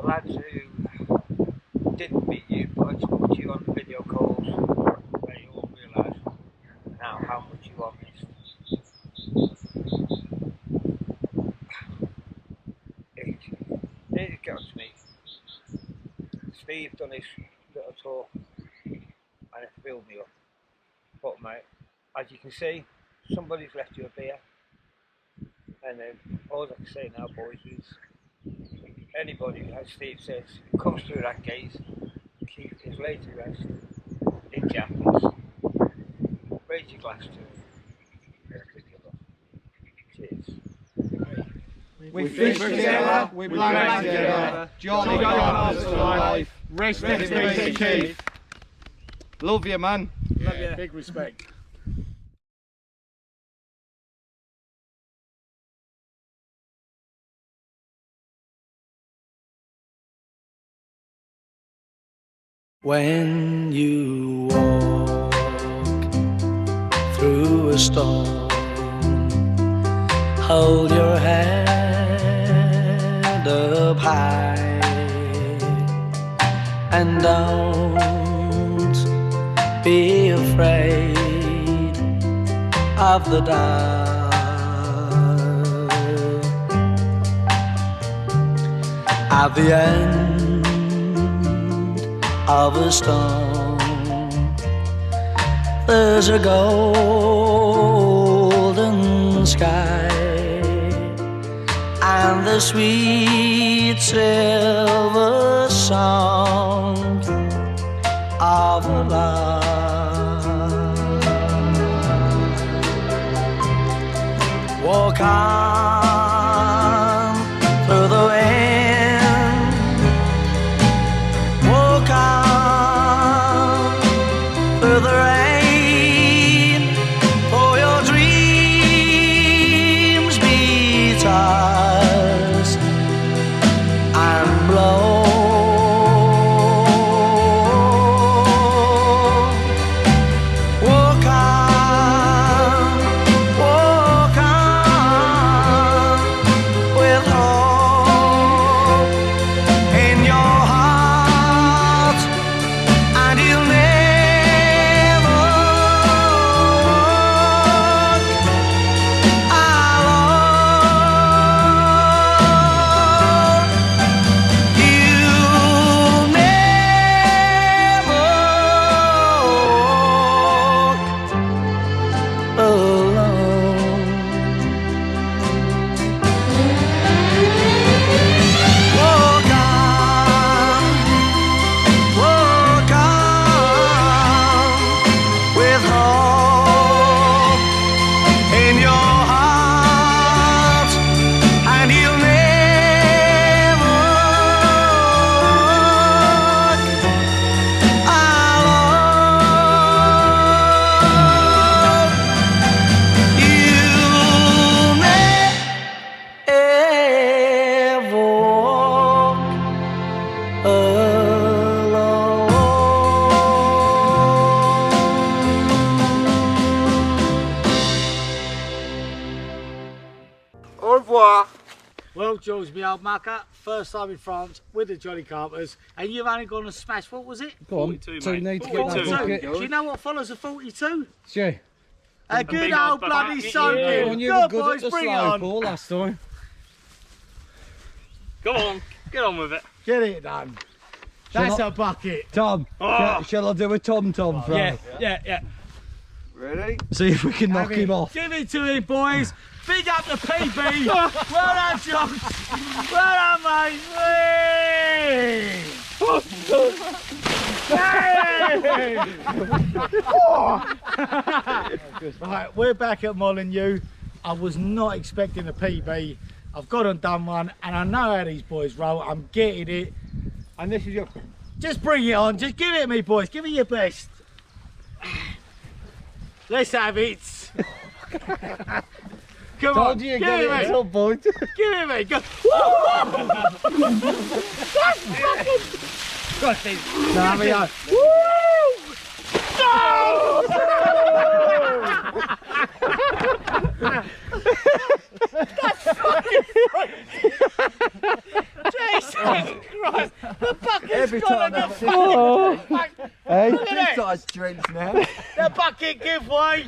lads who didn't meet you but I spoke to you on the video calls, they all realise now how much you are missed. It got to me. Steve done his little tour and it filled me up. But mate, as you can see, somebody's left you a beer, and all I can say now, boys, is anybody, as Steve says, who comes through that gate, Keith is laid to rest in Japanese. Raise your glass to him. Cheers. We fish together, we plan together, Jolly Carpers for life. Rest in peace, Keith. Love you, man. Love you. Big respect. When you walk through a storm, hold your head up high and don't be afraid of the dark. At the end of a storm, there's a golden sky and the sweet silver song of love. Walk on through the wind, walk on through the rain, for your dreams be tossed and blown. Walk on, Jules, my old mucker. First time in France with the Jolly Carpers, and you've only gone and smashed, what was it? Go on. 42, So you mate. need to get that 42. bucket. Do you know what follows a 42? Jay. A good big old old bloody bucket, soaking. yeah. Go on, you Go were on, good boys, at the bring it slow on. ball last time. Come on, get on with it. Get it done. That's a bucket. Tom, shall I do a tom-tom throw? Yeah. Ready? See if we can knock him off. Give it to him, boys. Big up the PB. Well done, John. Well done, mate. Right, we're back at Molyneux. I was not expecting a PB. I've got and done one, and I know how these boys roll. I'm getting it. And this is your... Just bring it on. Just give it to me, boys. Give me your best. Let's have it. Come on, Told you give get it it me. at some point. Give it me. Go. Now we are. Jesus Christ! The bucket's Every gone time on the I floor. Hey, Look at it. Size drinks now. The bucket give way.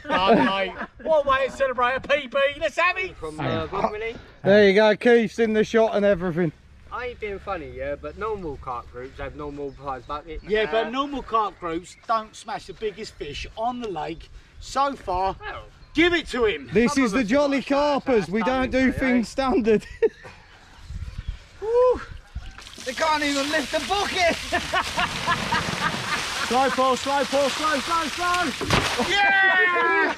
Oh, mate. What way to celebrate a PB? Let's have it. From Woodmilly. there you go, Keith's in the shot and everything. I ain't being funny, yeah, but normal carp groups have normal prize bucket. Yeah, but normal carp groups don't smash the biggest fish on the lake so far. Well, Give it to him. This is the Jolly Carpers. We don't do things standard. They can't even lift the bucket. Slow pull, slow pull, slow. Yeah!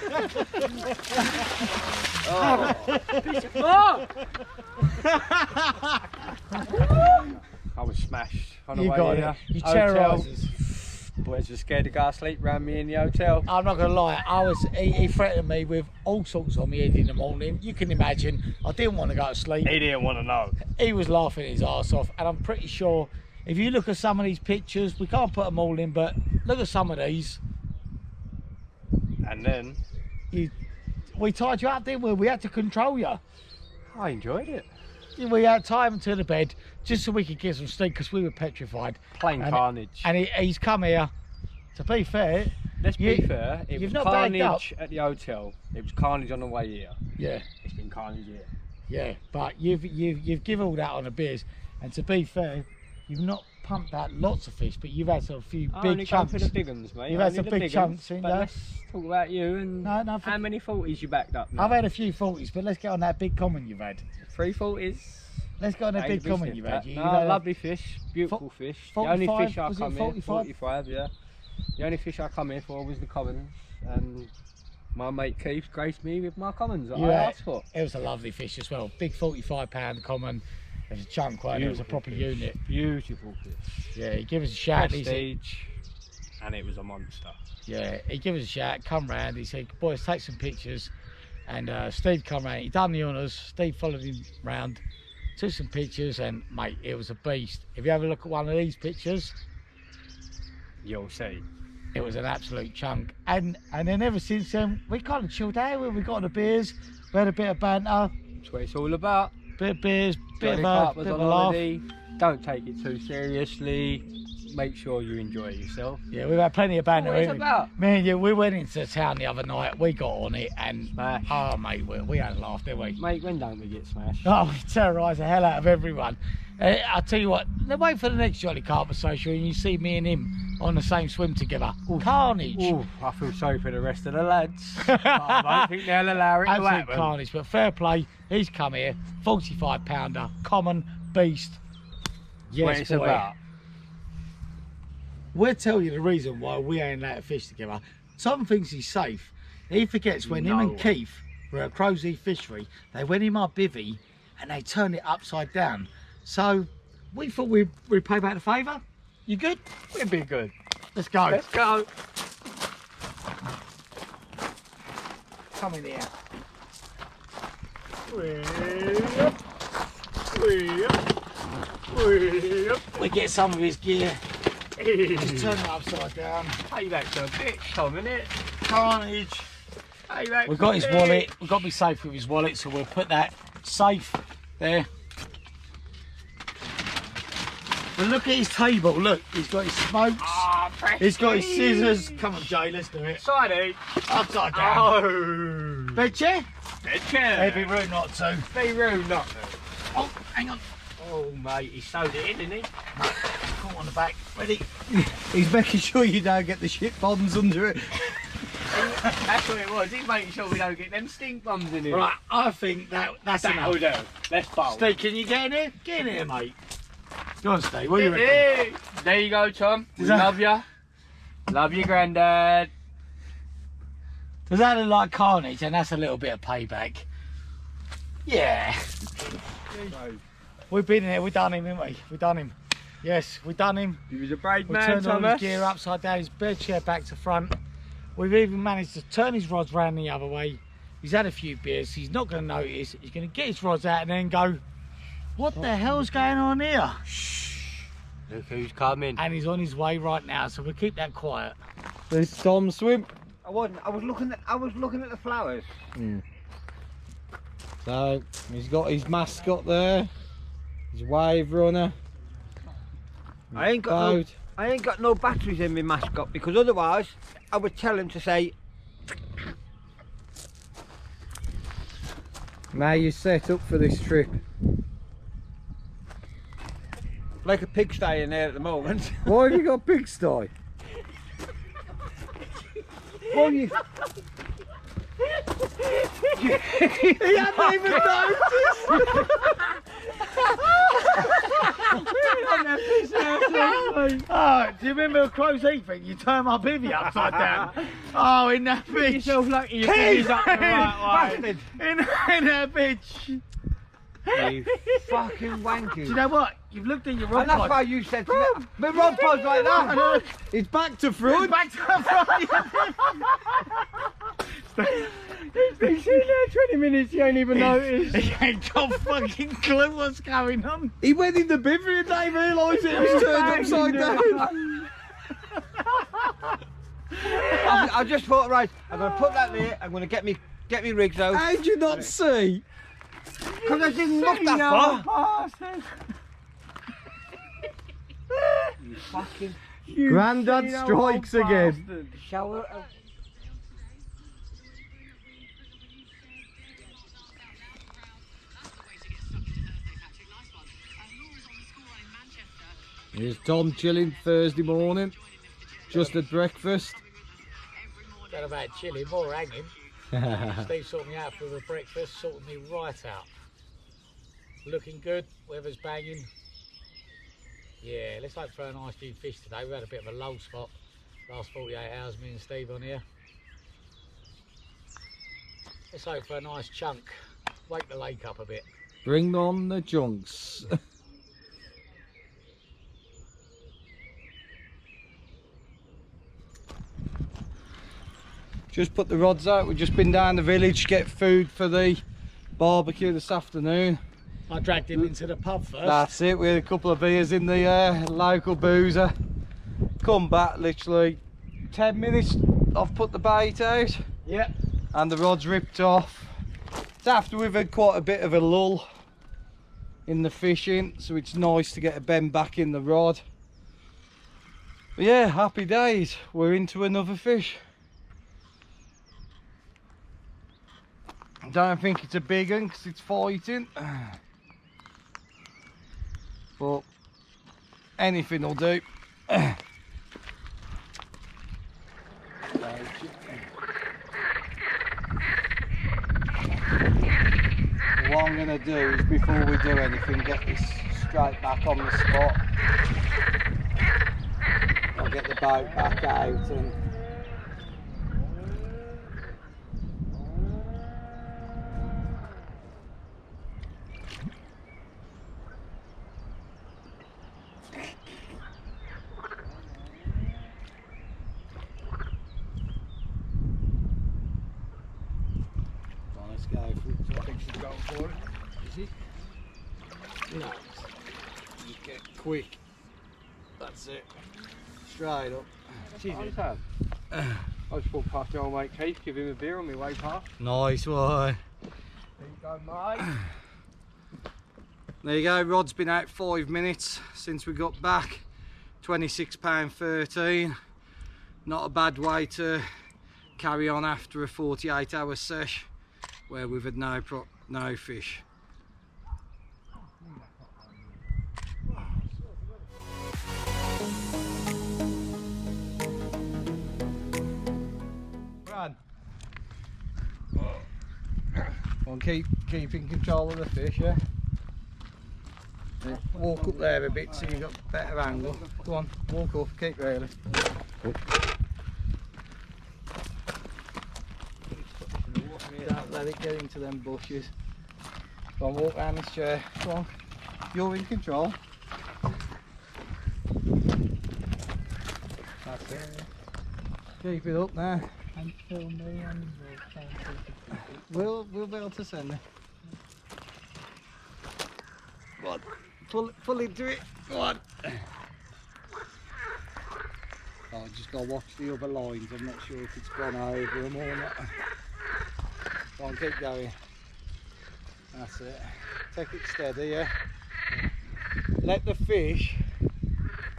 I was smashed on the You way got here. it. You Hotel. terrorisers. Boys were scared to go to sleep around me in the hotel. I'm not gonna lie, he threatened me with all sorts on my head in the morning. You can imagine, I didn't want to go to sleep. He didn't want to know. He was laughing his arse off, and I'm pretty sure if you look at some of these pictures, we can't put them all in, but look at some of these. And then We tied you up, didn't we? We had to control you. I enjoyed it. We had time to the bed just so we could get some sleep because we were petrified. Plain And- carnage. And he's come here. To be fair, Let's be you- fair, it you've was not bagged up. carnage at the hotel. It was carnage on the way here. yeah, It's been carnage here. yeah. But you've given all that on the beers, and to be fair, you've not pumped out lots of fish, but you've had a few I big only come chunks. for the big ones, mate. You've had Only some the big big chunks ones. in But there. let's talk about you and No, how many 40s you backed up now? I've had a few 40s, but let's get on that big common you've had. 3 40s. Let's get on that Ain't big to be common sniffed you've had. at. You've No, had a- lovely fish, beautiful fish. The only 45, fish I was it come here, 45? 45, yeah. The only fish I come here for was the commons, and my mate Keith graced me with my commons that I Yeah, asked for. it was a lovely fish as well. Big 45-pound common. It was a chunk, wasn't it? It was a proper unit. Beautiful fish. Yeah, he gave us a shout. He said, Prestige, and it was a monster. yeah, he gave us a shout. Come round. He said, "Boys, take some pictures." And Steve come round. He done the honours. Steve followed him round, took some pictures, and mate, it was a beast. If you have a look at one of these pictures, You'll see. it was an absolute chunk. And then ever since then, we kind of chilled out. We got the beers. We had a bit of banter, That's what it's all about. bit of beers, bit Johnny of Carp a, was bit of on a laugh. holiday. Don't take it too seriously. Make sure you enjoy yourself. Yeah, we've had plenty of banter. What it's haven't we? about. Me and you, we went into town the other night. We got on it, and Smash. oh mate, we had a laugh, didn't we? Mate, when don't we get smashed? Oh, we terrorised the hell out of everyone. I'll tell you what, then wait for the next Jolly Carper social and you see me and him on the same swim together. Carnage. Ooh, I feel sorry for the rest of the lads. I don't think they'll allow it to Absolute happen. carnage, but fair play. He's come here, 45-pounder, common beast. What Yes, it's boy. about. We'll tell you the reason why we ain't allowed to fish together. Tom thinks he's safe. He forgets when him and Keith were at Crowsey Fishery, they went in my bivvy and they turned it upside down. So we thought we'd pay back the favour. You good? We'd be good. Let's go. Let's go. Come in here. We get some of his gear. Just turn it upside down. Payback's a bitch, Tom, innit? Carnage. Payback's We've got a his bitch. wallet. We've got to be safe with his wallet, so we'll put that safe there. But look at his table, look, he's got his smokes, he's got his scissors. Come on, Jay, let's do it. Sidey. Upside down. Oh. Bed chair? Bed chair. It'd be rude not to. Be rude not to. Oh, hang on. Oh, mate, he sewed it in, didn't he? Come on the back, ready? He's making sure you don't get the shit bombs under it. That's what it was. He's making sure we don't get them stink bombs in here. Right, I think that's enough. That'll do. Let's bowl. Steve, can you get in here? Get in here, mate. Go on, Steve, what do you reckon? There you go, Tom. We Does that- love ya. Love you, Grandad. Does that look like carnage? And that's a little bit of payback. Yeah. We've been in here, we've done him, haven't we? We've done him. Yes, we've done him. He was a brave We've man, turned all his Thomas. gear upside down, his bed chair back to front. We've even managed to turn his rods round the other way. He's had a few beers, he's not going to notice. He's going to get his rods out and then go, what the hell's going on here? Look who's coming. And he's on his way right now, so we'll keep that quiet. There's Tom swim. I wasn't. I was looking at the flowers. So he's got his mascot there, his wave runner. I ain't got no batteries in my mascot because otherwise I would tell him to say. Now you're set up for this trip. Like a pigsty in there at the moment. Why have you got pigsty? Well, you... He hadn't even noticed! Oh, do you remember the crow's eat thing? You turn my bivvy upside down. Oh, in that bitch. Yourself lucky your bivvy's up the right way. In that bitch. You fucking wankers. Do you know what? You've looked at your rod And that's pod. why you said to me, my rod pod's like that. It's back to front. Back to the front. He's been sitting there 20 minutes, he ain't even noticed. He ain't got fucking clue what's going on. He went in the bivvy and they realised it was turned upside down. I just thought, right, I'm going to put that there, I'm going to get me rigs out. How did you not see? Because I didn't look that far. You fucking Grandad strikes again. shower. Here's Tom chilling Thursday morning, just at breakfast. Got about chilling, more hanging. Steve sorted me out for the breakfast, sorted me right out. Looking good, weather's banging. Yeah, let's hope for a nice few fish today. We've had a bit of a low spot. Last 48 hours, me and Steve on here. Let's hope for a nice chunk. Wake the lake up a bit. Bring on the junks. Just put the rods out. We've just been down the village to get food for the barbecue this afternoon. I dragged him into the pub first. That's it. We had a couple of beers in the local boozer. Come back literally 10 minutes. I've put the bait out. Yep. And the rod's ripped off. It's after we've had quite a bit of a lull in the fishing, so it's nice to get a bend back in the rod. But yeah, happy days. We're into another fish. I don't think it's a big one because it's fighting. But anything will do. What I'm going to do is, before we do anything, get this straight back on the spot. I'll get the boat back out and let's go. I think she's going for it. Is it? No. Just get quick. That's it. Straight up. I just walked past the old mate Keith, give him a beer on my way past. Nice one. There you go, mate. There you go, rod's been out 5 minutes since we got back. £26.13. Not a bad way to carry on after a 48-hour sesh where we've had no fish. Brad, well, keep in control of the fish, yeah? Walk up there a bit so you've got a better angle. Go on, walk up, keep reeling. Don't let it get into them bushes. Go on, walk round this chair. Go on, you're in control. That's it. Keep it up now. And film me and We'll be able to send it. Go on, pull into it. Go on. Oh, just gotta watch the other lines. I'm not sure if it's gone over them or not. Go on, keep going. That's it. Take it steady, yeah? Let the fish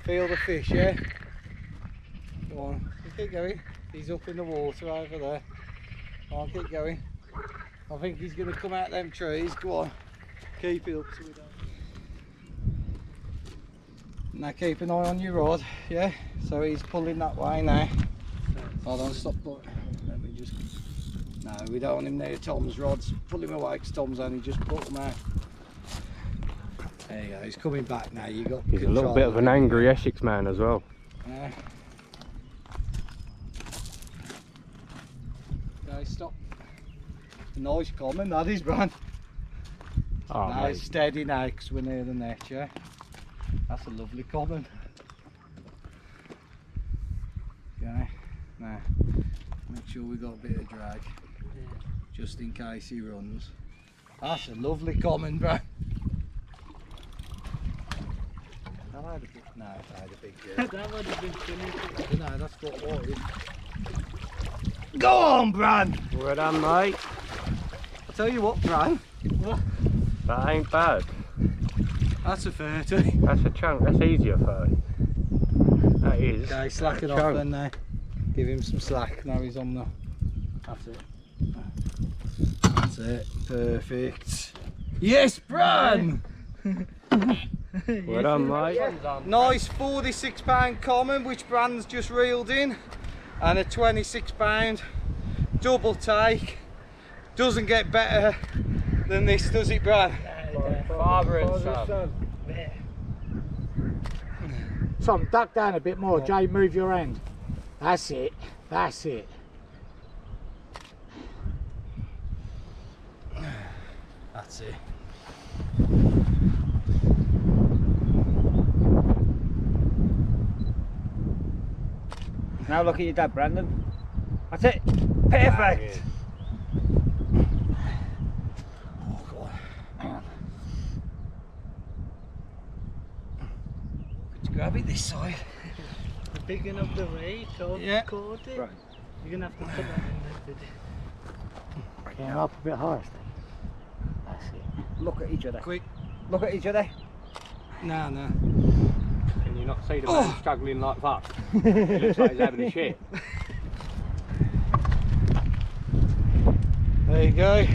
feel the fish, yeah? Go on, keep going. He's up in the water over there. Go on, keep going. I think he's going to come out them trees. Go on, keep it up so we don't. Now keep an eye on your rod, yeah? So he's pulling that way now. Hold on, stop pulling. Let me just... No, we don't want him near Tom's rods. Pull him away because Tom's only just put them out. There you go, he's coming back now. You got He's a little bit of an angry Essex man as well. Yeah. Okay, stop. Nice comment, that is, Bran. Oh, Now it's steady now because we're near the net, yeah? That's a lovely comment. Okay, now make sure we got a bit of drag, just in case he runs. That's a lovely comment, bro. No, I had a big, no, I had a big That would have been finished. no, that's what it is. Go on, Bran! Well done, mate. I'll tell you what, Bran. That ain't bad. That's a 30. That's a chunk. That's easier 30. That is. Okay, slack it off then now. Give him some slack. Now he's on the... That's it. That's it. Perfect. Yes, Bran! Well done, mate. Nice £46 common, which Bran's just reeled in. And a £26 double take. Doesn't get better than this, does it, Bran? Father and son. Tom, duck down a bit more. Jay, move your hand. That's it. That's it. That's it. Now look at your dad, Brandon. That's it. Perfect. Oh, God. Hang on. Could you grab it this side? The big enough the way, caught it. Right. You're going to have to put that in there. Yeah, up a bit higher. That's it. Look at each other. Quick. Look at each other. No, no. Can you not see the man struggling like that? It looks like he's having a shit. There you go.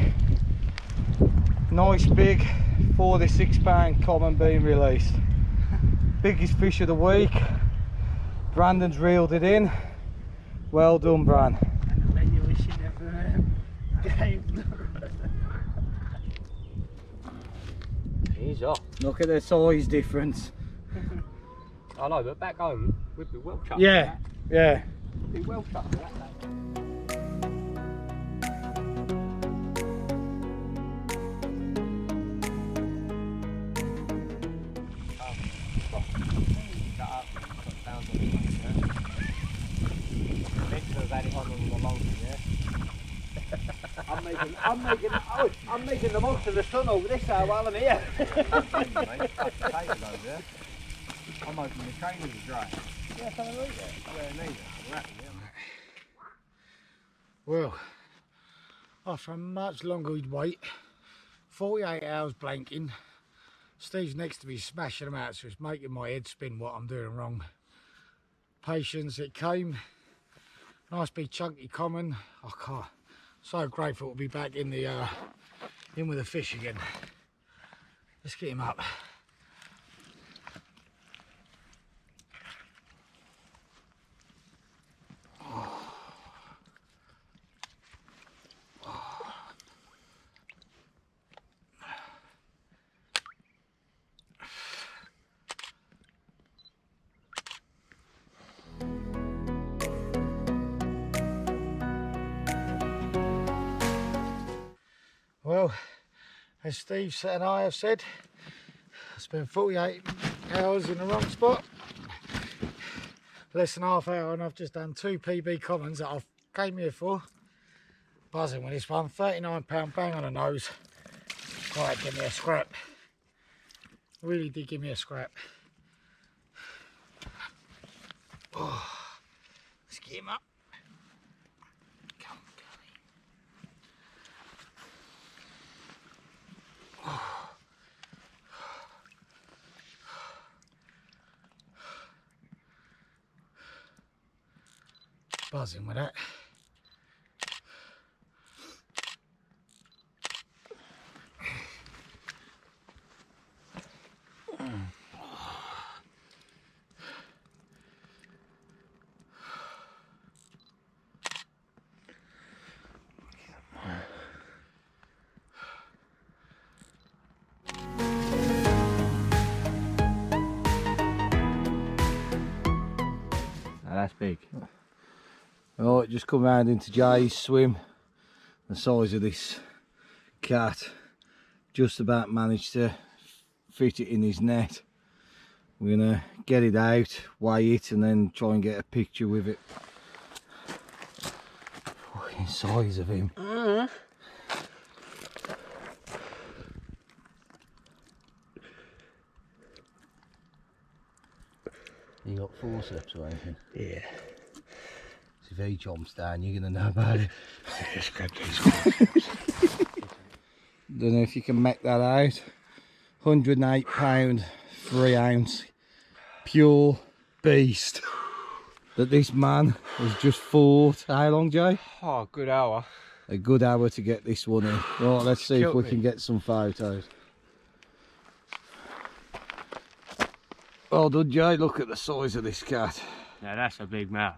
Nice big £46 common being released. Biggest fish of the week. Brandon's reeled it in. Well done, Bran. And then you wish you never gave them. He's off. Look at the size difference. I know, but back home, we'd be well chucked. Yeah, yeah. We'd be well chucked for that. I'm making the most of the sun over this hour while I'm here. I'm hoping the trainers are dry. Yeah, have a look there. Yeah, need it. Well, after a much longer wait, 48 hours blanking, Steve's next to me smashing them out, so it's making my head spin what I'm doing wrong. Patience, it came. Nice big chunky common. I can't. So grateful to be back in the in with the fish again. Let's get him up. Well, as Steve and I have said, I spent 48 hours in the wrong spot. Less than half hour, and I've just done 2 PB commons that I've came here for. Buzzing with this one, £39 bang on the nose. Right, give me a scrap. Really did give me a scrap. Oh, let's get him up. Come on, Gilly. Oh. Buzzing with that. That's big. Right, just come round into Jay's swim. The size of this cat. Just about managed to fit it in his net. We're gonna get it out, weigh it, and then try and get a picture with it. Fucking size of him. You got forceps or anything? Yeah. So if he jumps down, you're gonna know about it. Let's grab these forceps. Don't know if you can make that out. £108, 3 ounce, pure beast that this man has just fought. How long, Jay? Oh, good hour. A good hour to get this one in. Right, let's see if we can get some photos. Well done, Jay. Look at the size of this cat. Now that's a big mouth.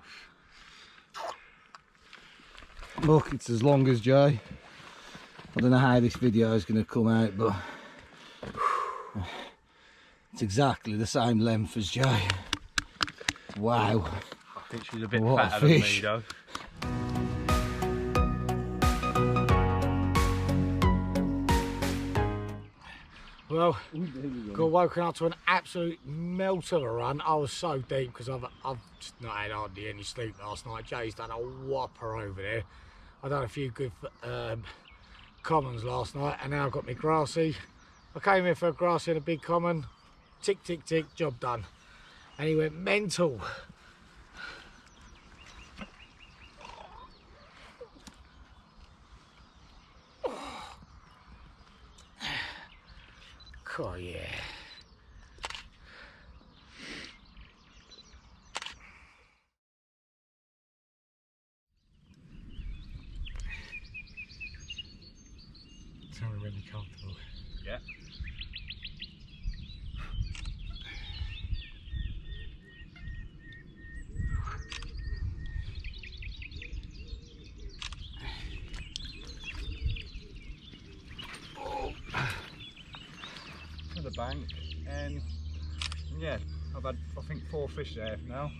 Look, it's as long as Jay. I don't know how this video is going to come out, but it's exactly the same length as Jay. Wow. I think she's a bit What a fatter than me fish. though. Well, got woken up to an absolute melt of a run. I was so deep because I've just not had hardly any sleep last night. Jay's done a whopper over there. I've done a few good commons last night, and now I've got my grassy. I came in for a grassy and a big common. Tick, tick, tick, job done. And he went mental. Oh yeah. Tell me when you're comfortable. Yeah. To the bank, and yeah, I've had I think 4 fish there now.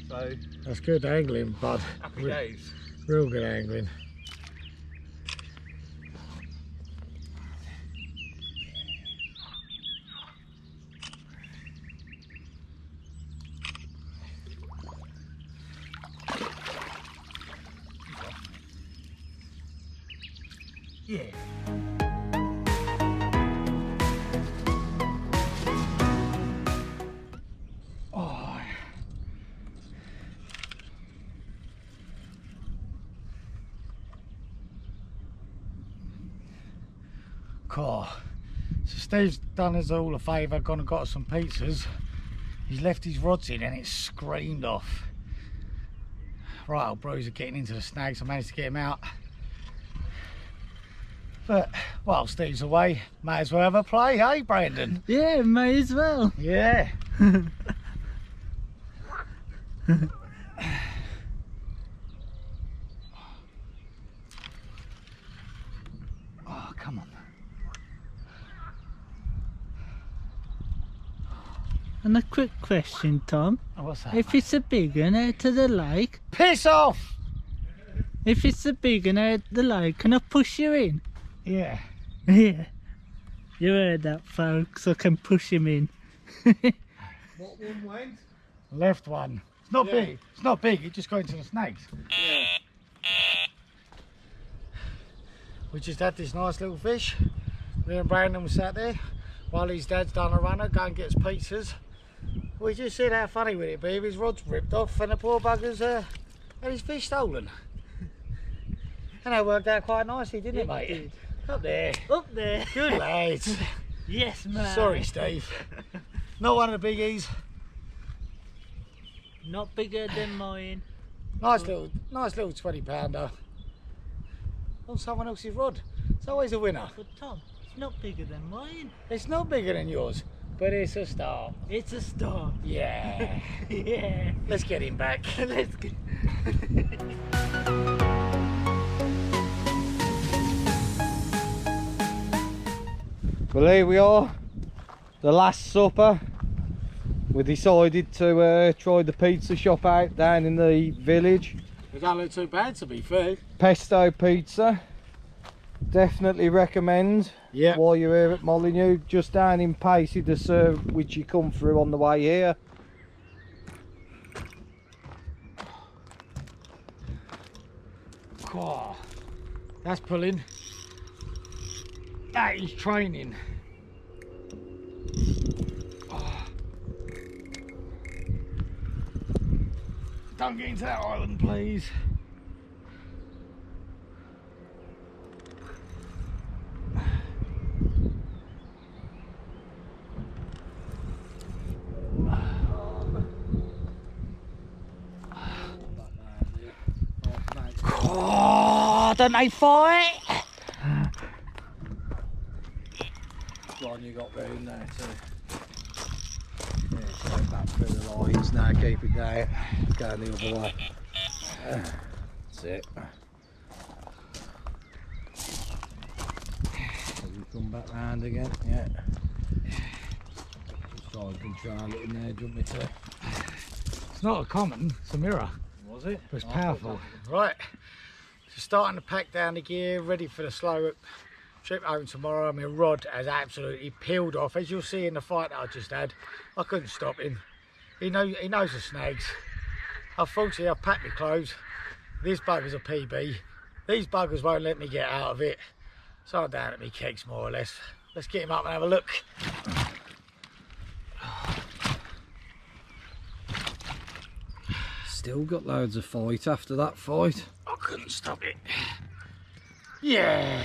So That's good angling, bud. happy days. Real good angling. Yeah. Oh. God, So Steve's done us all a favour, gone and got us some pizzas. He's left his rods in and it's screamed off. Right, old bros are getting into the snags. I managed to get him out. But while Steve's away, might as well have a play, eh, Brandon? Yeah, may as well. Yeah. Oh, come on. And a quick question, Tom. Oh, what's that? If it's a big one out of the lake, Piss off! if it's a big one out of the lake, can I push you in? Yeah. Yeah. You heard that, folks. I can push him in. What one went? Left one. It's not big. It's not big. It just got into the snags. Yeah. We just had this nice little fish. Me and Brandon were sat there while his dad's done a runner, go and get us pizzas. We just said how funny would it be if his rod's ripped off and the poor bugger's had his fish stolen. And that worked out quite nicely, didn't it, mate? did. Up there. Up there. Good lads. Yes, man. Sorry, Steve. Not one of the biggies. Not bigger than mine. Nice little 20 pounder. On someone else's rod. It's always a winner. But Tom, it's not bigger than mine. It's not bigger than yours, but it's a start. It's a start. Yeah. Yeah. Let's get him back. Let's get. Well, here we are, the last supper. We decided to try the pizza shop out down in the village. It don't look too bad, to be fair. Pesto pizza. Definitely recommend. Yeah. While you're here at Molyneux, just down in Pacey, the serve which you come through on the way here. Oh, that's pulling. That is training. Oh. Don't get into that island, please. Oh, don't they fight? One you got round there too. Yeah, so back through the lines now, keep it down, going the other way. That's it. As we come back round again, yeah. Just try and control it in there, jump me to. It's not a common, it's a mirror. Was it? But it's powerful. Right, so starting to pack down the gear, ready for the slow trip home tomorrow. My rod has absolutely peeled off. As you'll see in the fight that I just had, I couldn't stop him. He knows the snags. Unfortunately, I've packed my clothes. This bugger's a PB. These buggers won't let me get out of it. So I'm down at me kegs more or less. Let's get him up and have a look. Still got loads of fight after that fight. I couldn't stop it. Yeah.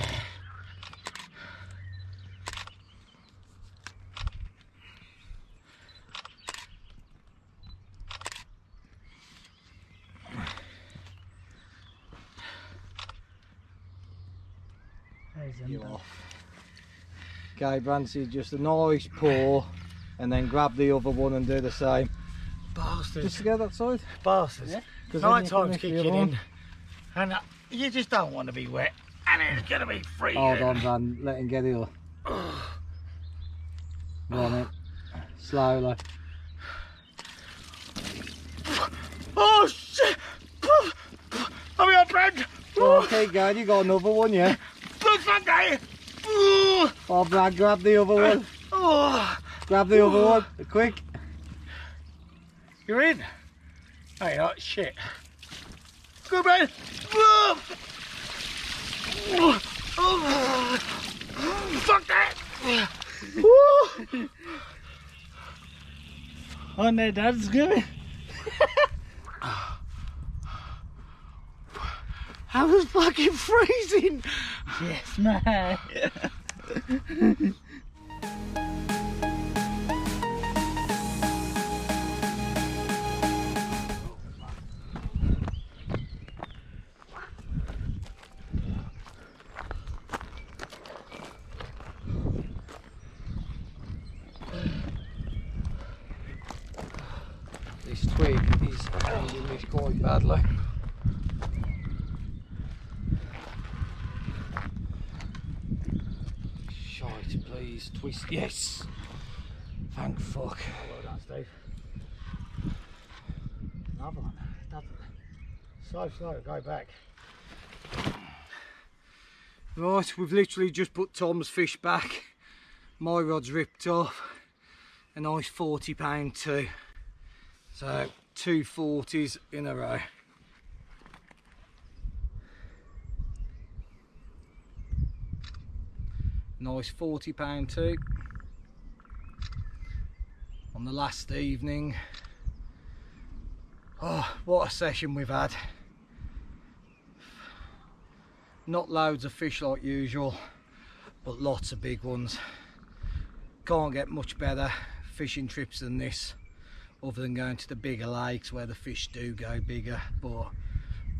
You off. Okay, Brancy, just a nice pour and then grab the other one and do the same. Bastards. Just to get that side? Bastards. Yeah. Night time's kicking in. And you just don't want to be wet. And it's going to be freezing. Hold on, Van, let him get it up. Go on, mate. Slowly. Oh shit! I'm here, Brad! Okay, guys, you got another one, yeah? Look at that! Oh, Brad, grab the other one. Grab the other one, quick. You're in? Hey, oh, shit. Go, Brad! Fuck that! Oh no, Dad's going. I was fucking freezing! Yes, man. twig is hanging this quite badly. Shite, please, twist, yes! Thank fuck. Well done, Steve. Another one. So slow to go back. Right, we've literally just put Tom's fish back. My rod's ripped off. A nice £40 too. So 2 40s in a row. Nice £40 too. On the last evening. Oh, what a session we've had. Not loads of fish like usual, but lots of big ones. Can't get much better fishing trips than this, other than going to the bigger lakes where the fish do go bigger. But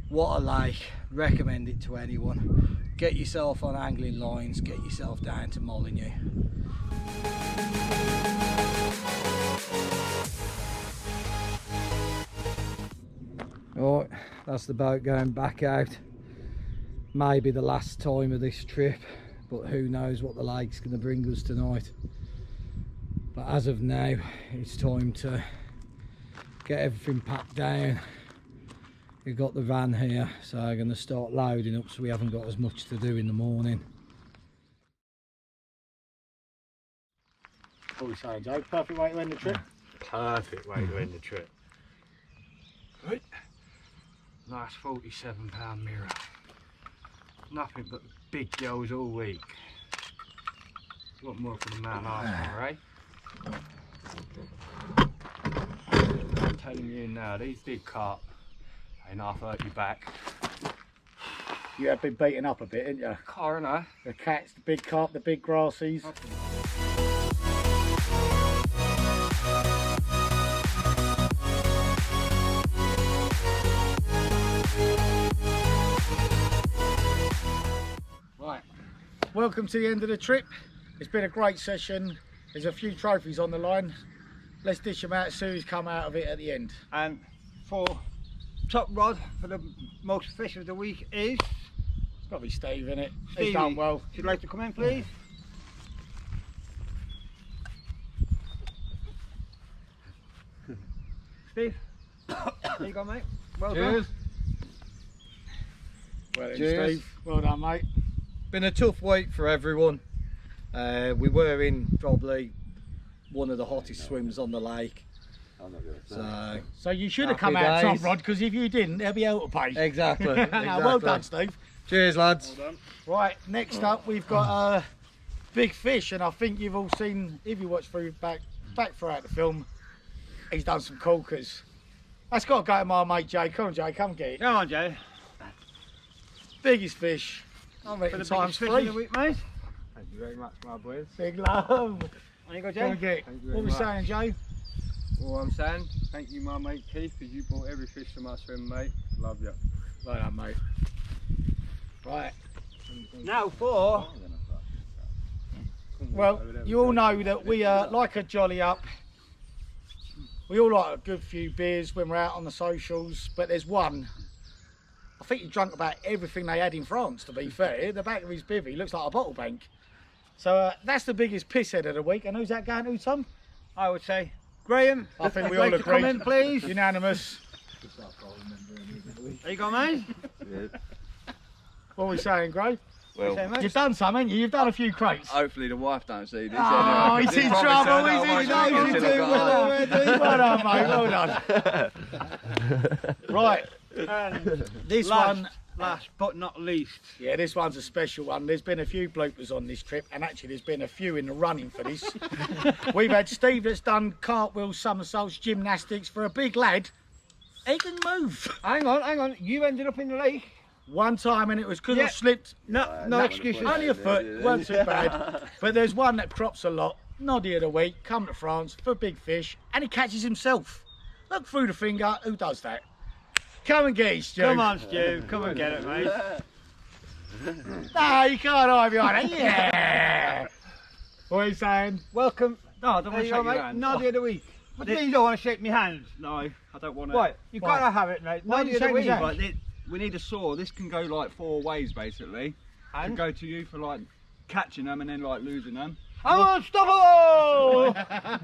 what a lake, recommend it to anyone. Get yourself on angling lines, get yourself down to Molyneux. Right, that's the boat going back out. Maybe the last time of this trip, but who knows what the lake's going to bring us tonight. But as of now, it's time to get everything packed down. We've got the van here, so I'm going to start loading up so we haven't got as much to do in the morning. What are we saying, Joe? Perfect way to end the trip? Perfect way to end the trip. Right. Nice £47 mirror. Nothing but big girls all week. What more for the man asking, right? I'm telling you now, these big carp ain't half hurt you back. You have been beaten up a bit, haven't you? Coroner. The cats, the big carp, the big grassies. Right, welcome to the end of the trip. It's been a great session. There's a few trophies on the line. Let's dish them out as soon as come out of it at the end. And for top rod for the most fish of the week is It's got to be Steve, in it. He's Stevie. done well. Would you like to come in, please? Steve, there you go, mate. Well Cheers. done. Well done, Cheers. Steve. Well done, mate. Been a tough week for everyone. We were in probably one of the hottest swims on the lake. So you should have come Happy out days. top rod, because if you didn't, they'll be out of pay. Exactly. No, well done, Steve. Cheers, lads. Right, next up we've got a big fish, and I think you've all seen, if you watch through back throughout the film, he's done some corkers. That's got to go to my mate Jay. Come on, Jay, come get it. Come on, Jay. Biggest fish. I'm For rating the times biggest fish of the 3. week, mate. Thank you very much, my boys. Big love. There you go, Come Jay. and get it. Thank you very What we much. saying, Jay? All I'm saying, thank you, my mate Keith, because you brought every fish to my swim, mate. Love you. Well done, mate. Right. Now for Well, you all know that we like a jolly up. We all like a good few beers when we're out on the socials, but there's one. I think he drank about everything they had in France, to be fair. The back of his bivvy looks like a bottle bank. So that's the biggest pisshead of the week. And who's that going to, Tom? I would say Graham. I think we would all like to come agree. in, please. Unanimous. There you go, mate. What are we saying, Gray? Well, Say, mate. You've done some, haven't you? You've done a few crates. hopefully the wife don't see this. Oh, anyway. he's in This trouble. probably He's turned in out trouble. much quicker than I got. Well done, mate. Well done. Right. And This last, one. last but not least, Yeah, this one's a special one. There's been a few bloopers on this trip, and actually there's been a few in the running for this. We've had Steve that's done cartwheels, somersaults, gymnastics for a big lad. He can move. hang on, you ended up in the lake. One time, and it was because I Yeah. slipped. No excuses. Only a foot, weren't too bad. But there's one that crops a lot. Noddy of the week, come to France for big fish, and he catches himself. Look through the finger, who does that? Come and get it, Stu. Come on, Stu, come and get it, mate. No, you can't hide behind it. Yeah. What are you saying? Welcome. No, I don't There want to you go, shake your mate. hand. Noddy of the week. What do you mean you don't want to shake my hand? No, I don't want to. Right, you've got to have it, mate. Why No, do you the other shake way. his hand? Right, we need a saw. This can go like 4 ways basically. And? Can go to you for like catching them and then like losing them. Oh, stop it!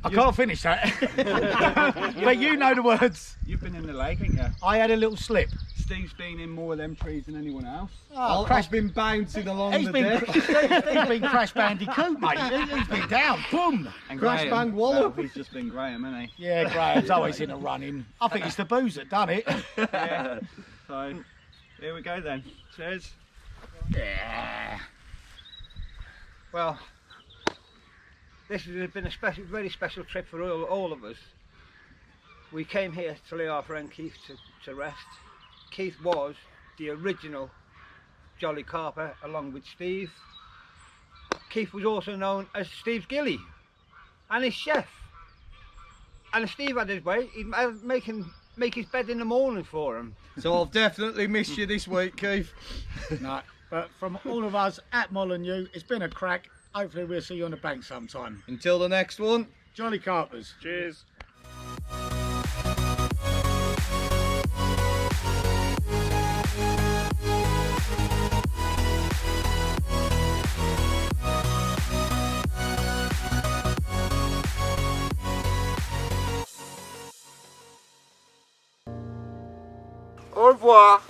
I can't finish that. But you know the words. You've been in the lake, ain't you? I had a little slip. Steve's been in more of them trees than anyone else. Oh, I've been bouncing along He's the been, deck. Steve's been Crash Bandicoot, mate. He's been down. Boom. And Crash Graham, bang wallop. well, he's just been Graham, hasn't he? Yeah, Graham's always in a running. I think it's the booze that done it. Yeah. So, here we go then. Cheers. Yeah. Well, this has been a special, very special trip for all of us. We came here to lay our friend Keith to rest. Keith was the original Jolly Carper along with Steve. Keith was also known as Steve's Gilly and his chef. And if Steve had his way, he'd make his bed in the morning for him. So I've definitely missed you this week, Keith. No, but from all of us at Molyneux, it's been a crack. Hopefully we'll see you on the bank sometime. Until the next one. Jolly Carpers. Cheers. Au revoir.